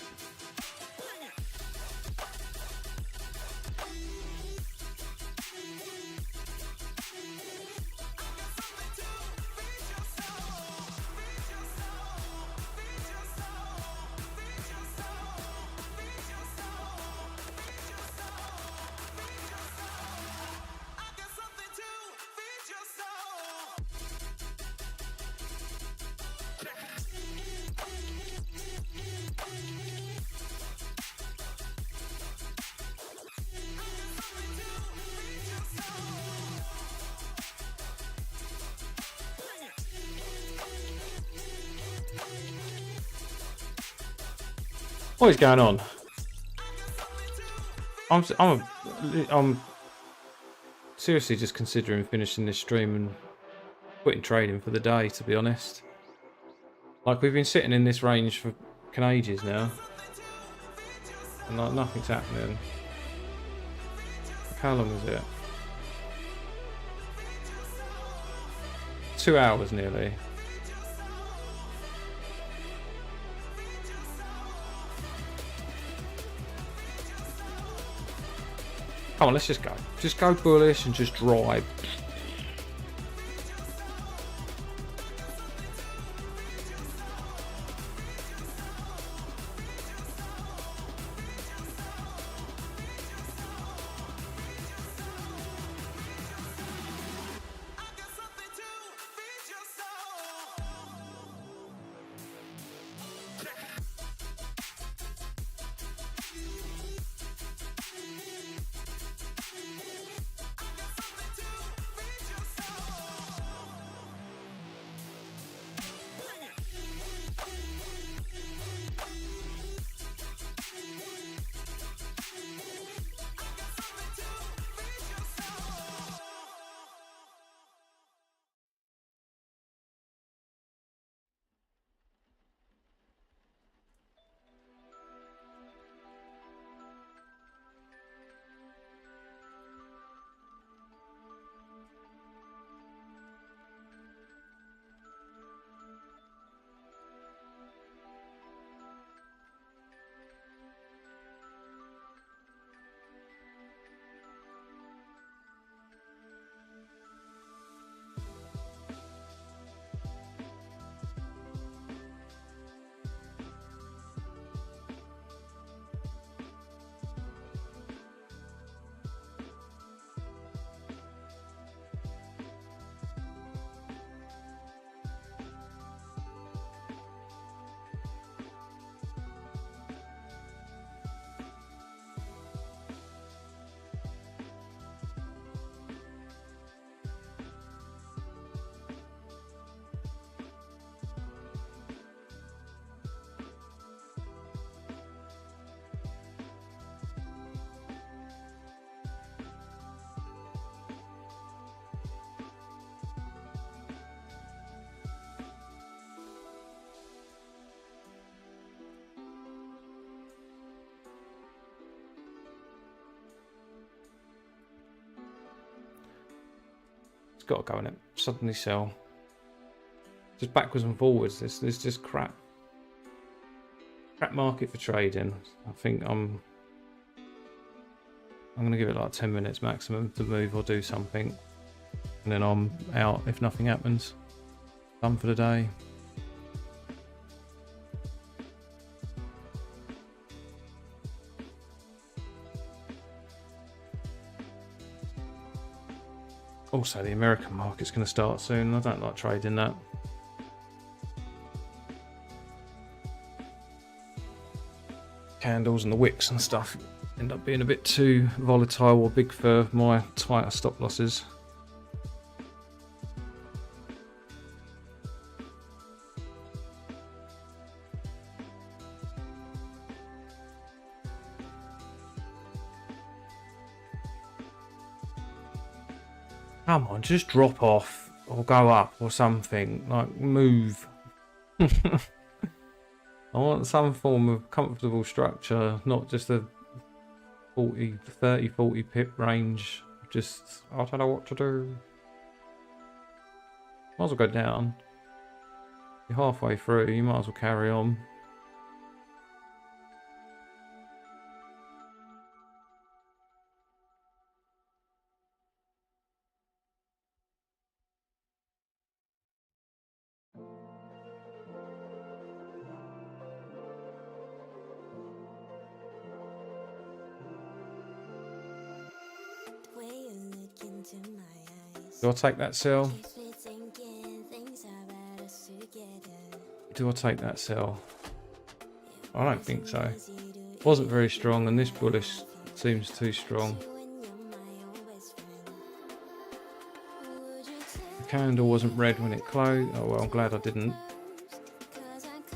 What is going on? I'm seriously just considering finishing this stream and quitting trading for the day, to be honest. Like, we've been sitting in this range for ages now, and like, nothing's happening. How long is it? 2 hours nearly. Come on, let's just go. Just go bullish and just drive. got to go in it. Suddenly sell. Just backwards and forwards. This is just crap. Crap market for trading. I think I'm going to give it like 10 minutes maximum to move or do something. And then I'm out if nothing happens. Done for the day. Also, the American market's going to start soon. I don't like trading that. Candles and the wicks and stuff end up being a bit too volatile or big for my tighter stop losses. Come on, just drop off or go up or something. Like, move. I want some form of comfortable structure, not just a 30, 40 pip range. Just, I don't know what to do. Might as well go down. You're halfway through, you might as well carry on. Way you look into my eyes. Do I take that sell? Keeps me thinking things are better together. Do I take that sell? I don't think so. Wasn't very strong, and this bullish seems too strong. The candle wasn't red when it closed. Oh well, I'm glad I didn't.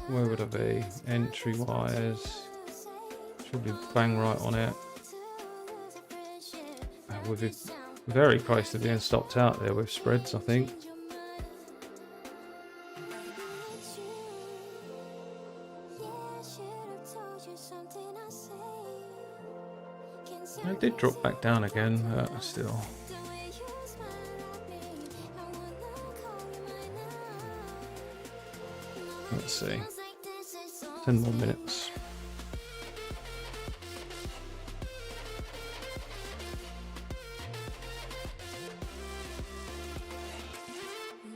Where would I be? Entry wise. Should be bang right on it. We'll be very close to being stopped out there with spreads, I think. It did drop back down again, but still. Let's see. 10 more minutes.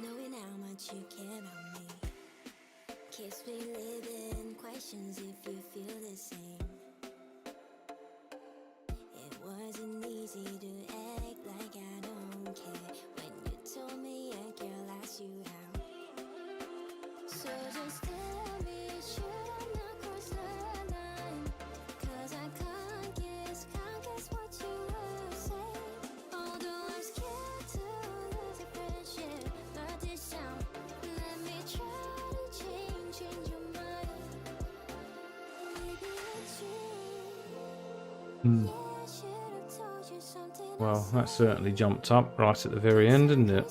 Knowing how much you care about me keeps me living questions if you feel the same. It wasn't easy to act like I don't care when you told me a girl asked you out. So just tell me, should I not cross the line? 'Cause I can't guess what you will say. Although I'm scared to lose a friendship, but this time let me try to change your mind. Maybe it's you. Yeah, I should have told you something. Well, that certainly jumped up right at the very end, didn't it?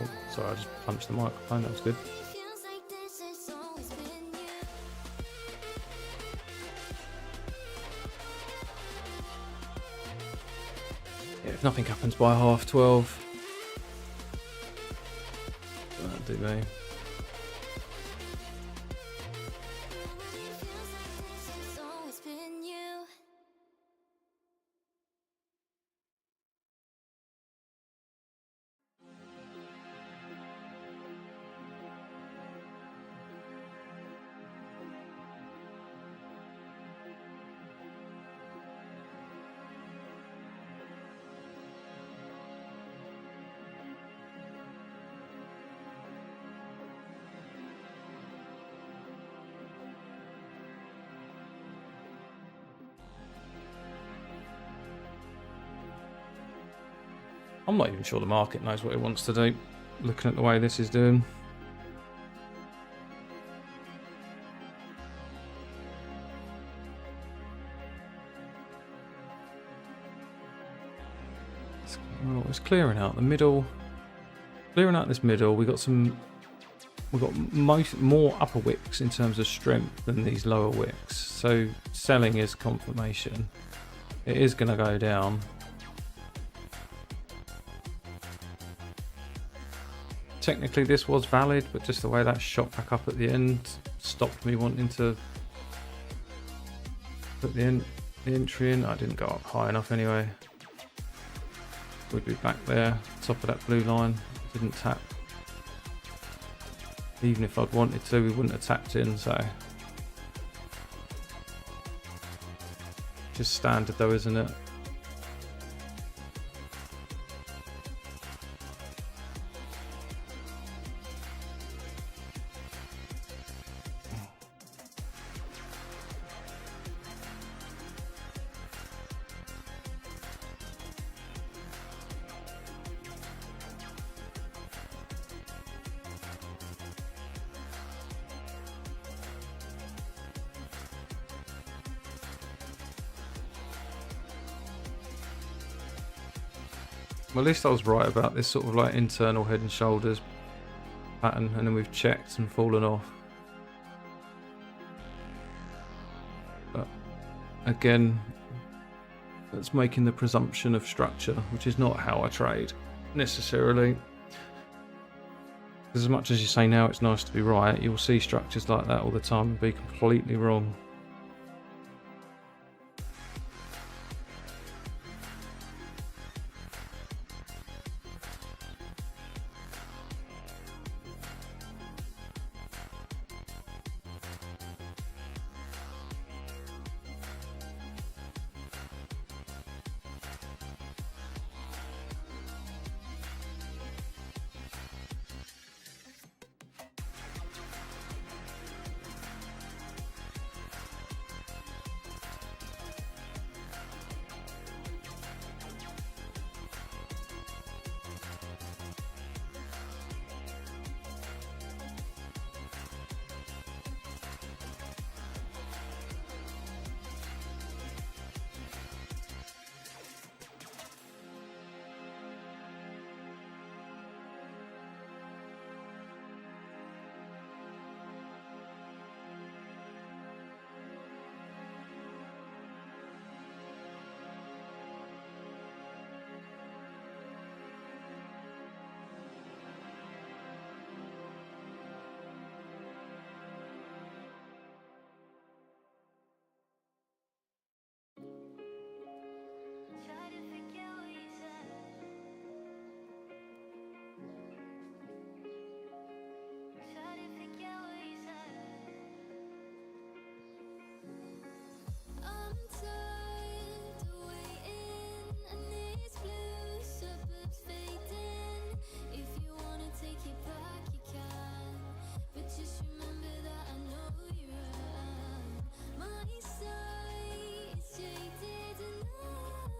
Oh, sorry, I just punched the microphone. That was good. Yeah, if nothing happens by 12:30, that'll do me. I'm not even sure the market knows what it wants to do, looking at the way this is doing. Well, it's clearing out the middle. Clearing out this middle, we've got more upper wicks in terms of strength than these lower wicks. So selling is confirmation. it is going to go down. Technically this was valid, but just the way that shot back up at the end stopped me wanting to put the entry in. I didn't go up high enough anyway. We'd be back there, top of that blue line. Didn't tap. Even if I'd wanted to, we wouldn't have tapped in, so. Just standard though, isn't it? Well, at least I was right about this sort of like internal head and shoulders pattern, and then we've checked and fallen off. But again, that's making the presumption of structure, which is not how I trade necessarily. Because as much as you say now it's nice to be right, you'll see structures like that all the time and be completely wrong. Try to forget what you said. Try to forget what you said. I'm tired of waiting, and these blue suburbs fading. If you wanna take it back, you can. But just remember that I know you're right. My sight is jaded, and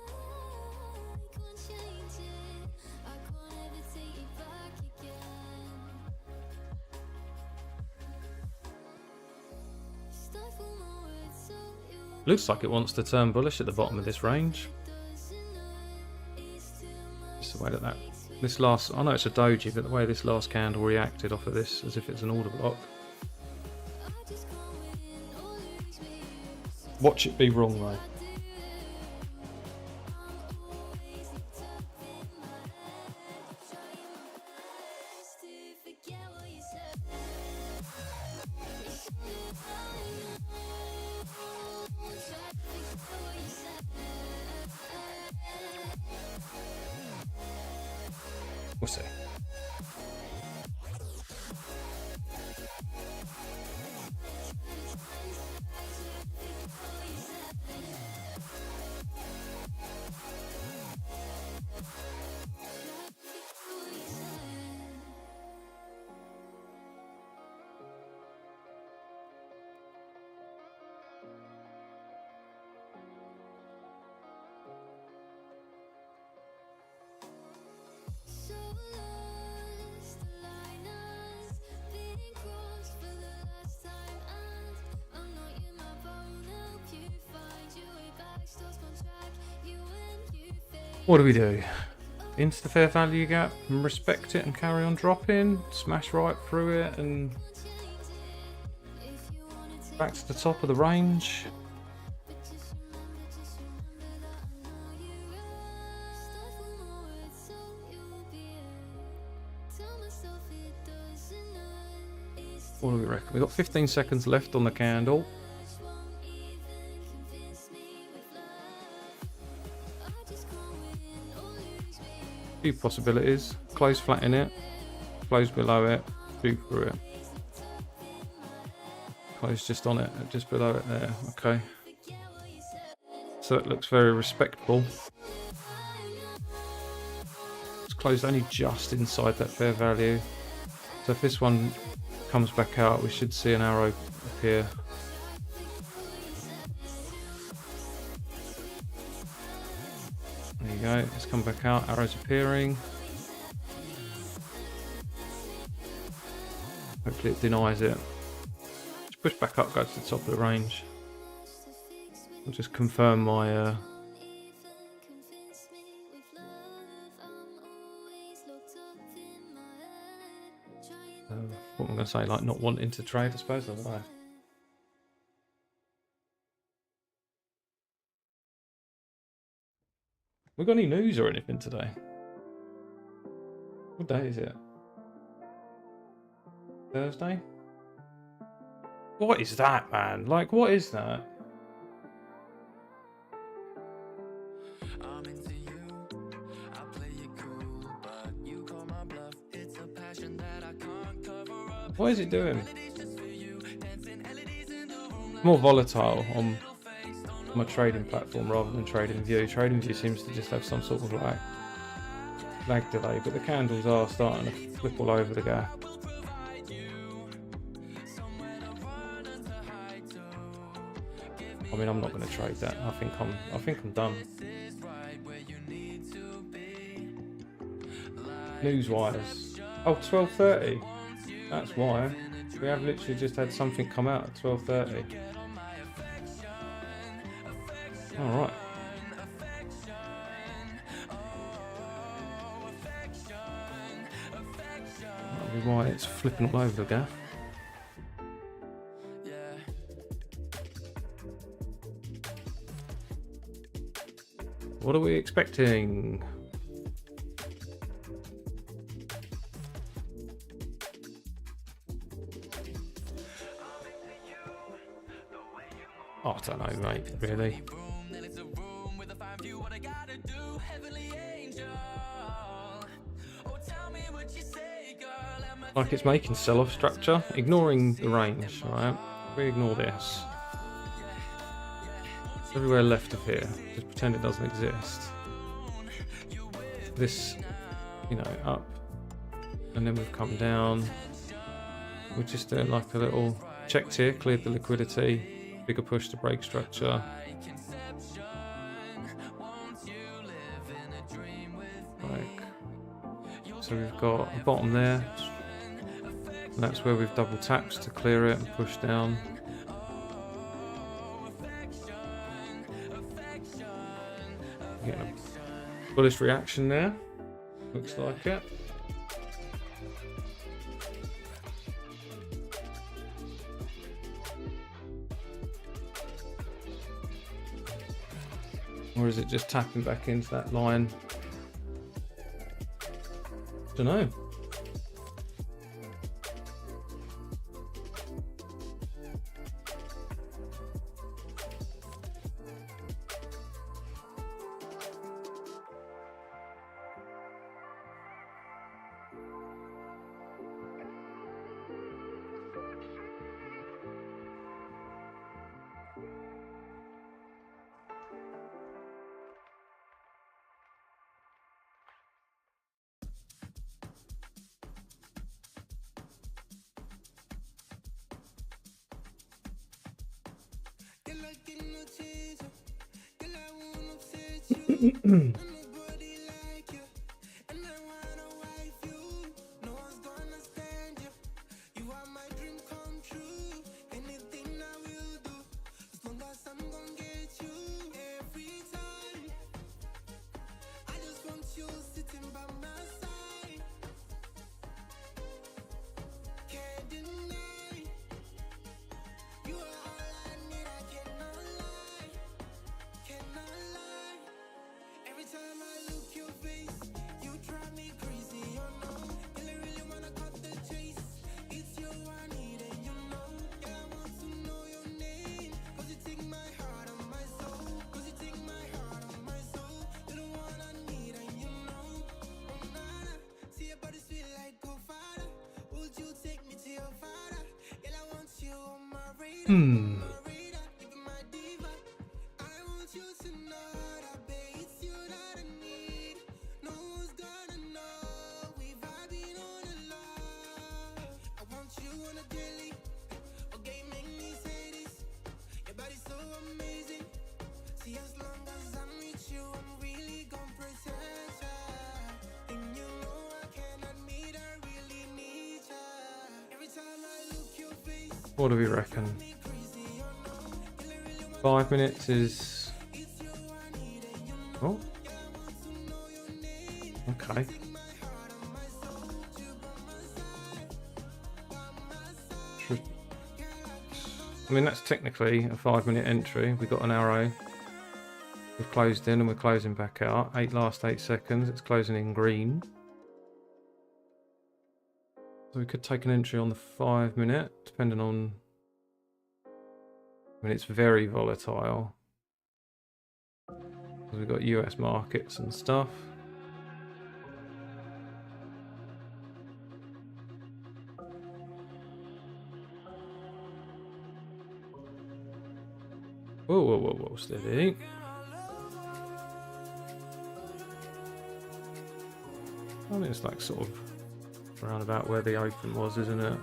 I can't change it. I can't ever take it back again. Stifle my words so you Looks like it wants to turn bullish at the bottom of this range. Just the way that this last, I know it's a doji, but the way this last candle reacted off of this as if it's an order block. Watch it be wrong though. We'll see. so lost, the line has been crossed for the last time, and I'm not your map, I won't help you find your way back. Stars contract you when you fade. What do we do? Into the fair value gap and respect it and carry on dropping, smash right through it and back to the top of the range. What do we reckon? We've got 15 seconds left on the candle. Few possibilities. Close flat in it, close below it, shoot through it. Close just on it, just below it there. Okay. So it looks very respectable. It's closed only just inside that fair value. So if this one comes back out, we should see an arrow appear. There you go, it's come back out, arrows appearing. Hopefully it denies it. Just push back up, go to the top of the range. I'll just confirm my what am I going to say, like not wanting to trade, I suppose, I don't know. We got any news or anything today? What day is it? Thursday? What is that, man? Like, what is that? What is it doing? More volatile on my trading platform rather than TradingView. TradingView seems to just have some sort of like lag delay, but the candles are starting to flip all over the gap. I mean, I'm not going to trade that. I think I'm done. News-wise, oh, 12:30. That's why we have literally just had something come out at 12:30. All right. That'll be why it's flipping all over the gap. What are we expecting? Oh, I don't know, mate, really. Like it's making sell-off structure, ignoring the range, right? We ignore this. Everywhere left of here, just pretend it doesn't exist. This, you know, up, and then we've come down. We're just doing like a little checked here, cleared the liquidity. Bigger push to break structure. Like, so we've got a bottom there, and that's where we've double tapped to clear it and push down. Getting a bullish reaction there, looks like it. Or is it just tapping back into that line? Don't know. Every time Hmm. What do we reckon? 5 minutes is... Oh. Okay. I mean, that's technically a 5-minute entry. We've got an arrow. We've closed in and we're closing back out. Last 8 seconds. It's closing in green. So we could take an entry on the 5-minute, depending on... I mean, it's very volatile. We've got US markets and stuff. Whoa, whoa, whoa, whoa, steady. I think it's like sort of around about where the open was, isn't it?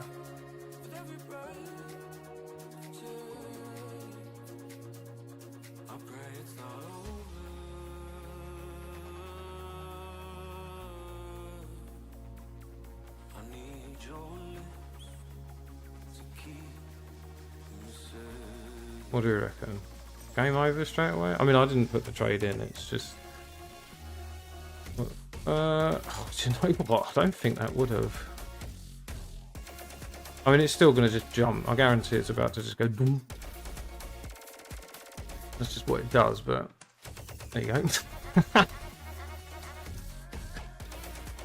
What do you reckon? Game over straight away? I mean, I didn't put the trade in, it's just... do you know what? I don't think that would have. I mean, it's still going to just jump. I guarantee it's about to just go boom. That's just what it does, but... There you go.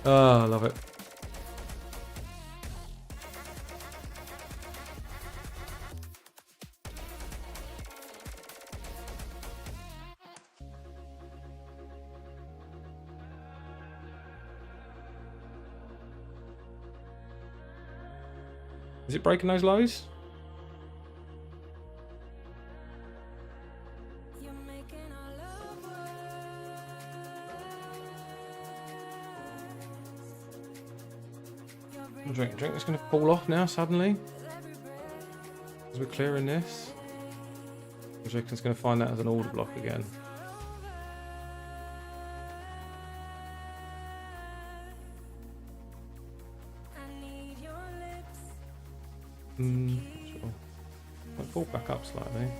Oh, I love it. Is it breaking those lows? Drink. It's going to fall off now suddenly. As we're clearing this. I reckon it's going to find that as an order block again. Sure. Might fall back up slightly.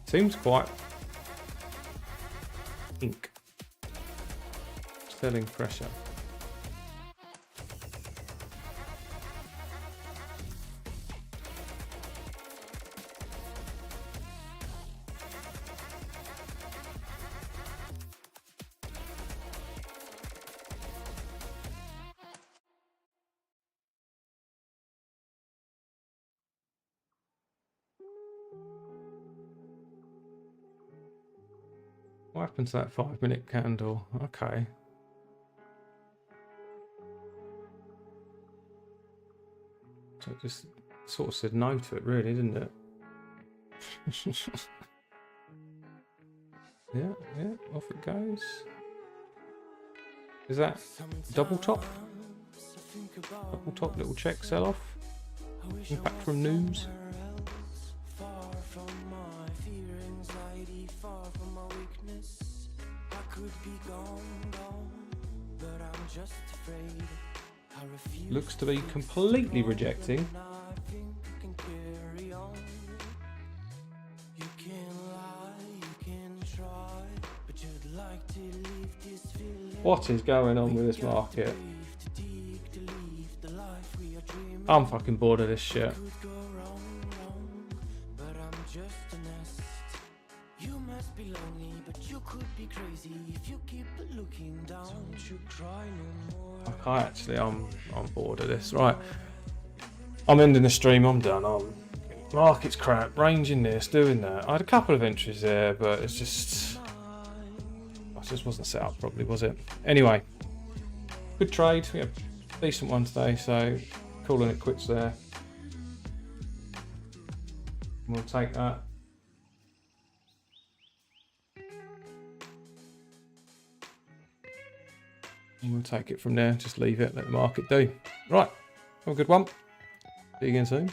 Seems quite pink. Selling pressure. What happened to that 5-minute candle? Okay. So it just sort of said no to it, really, didn't it? Yeah, off it goes. Is that double top? Double top, little check, sell off. Impact from news. Looks to be completely rejecting. What is going on with this market? I'm fucking bored of this shit. I'm bored of this. Right, I'm ending the stream. I'm done. Market's crap. Ranging this, doing that. I had a couple of entries there, but it's just it just wasn't set up properly, was it? Anyway, good trade. We had a decent one today, so calling it quits there. We'll take that. And we'll take it from there. Just leave it, let the market do. Right, have a good one. See you again soon.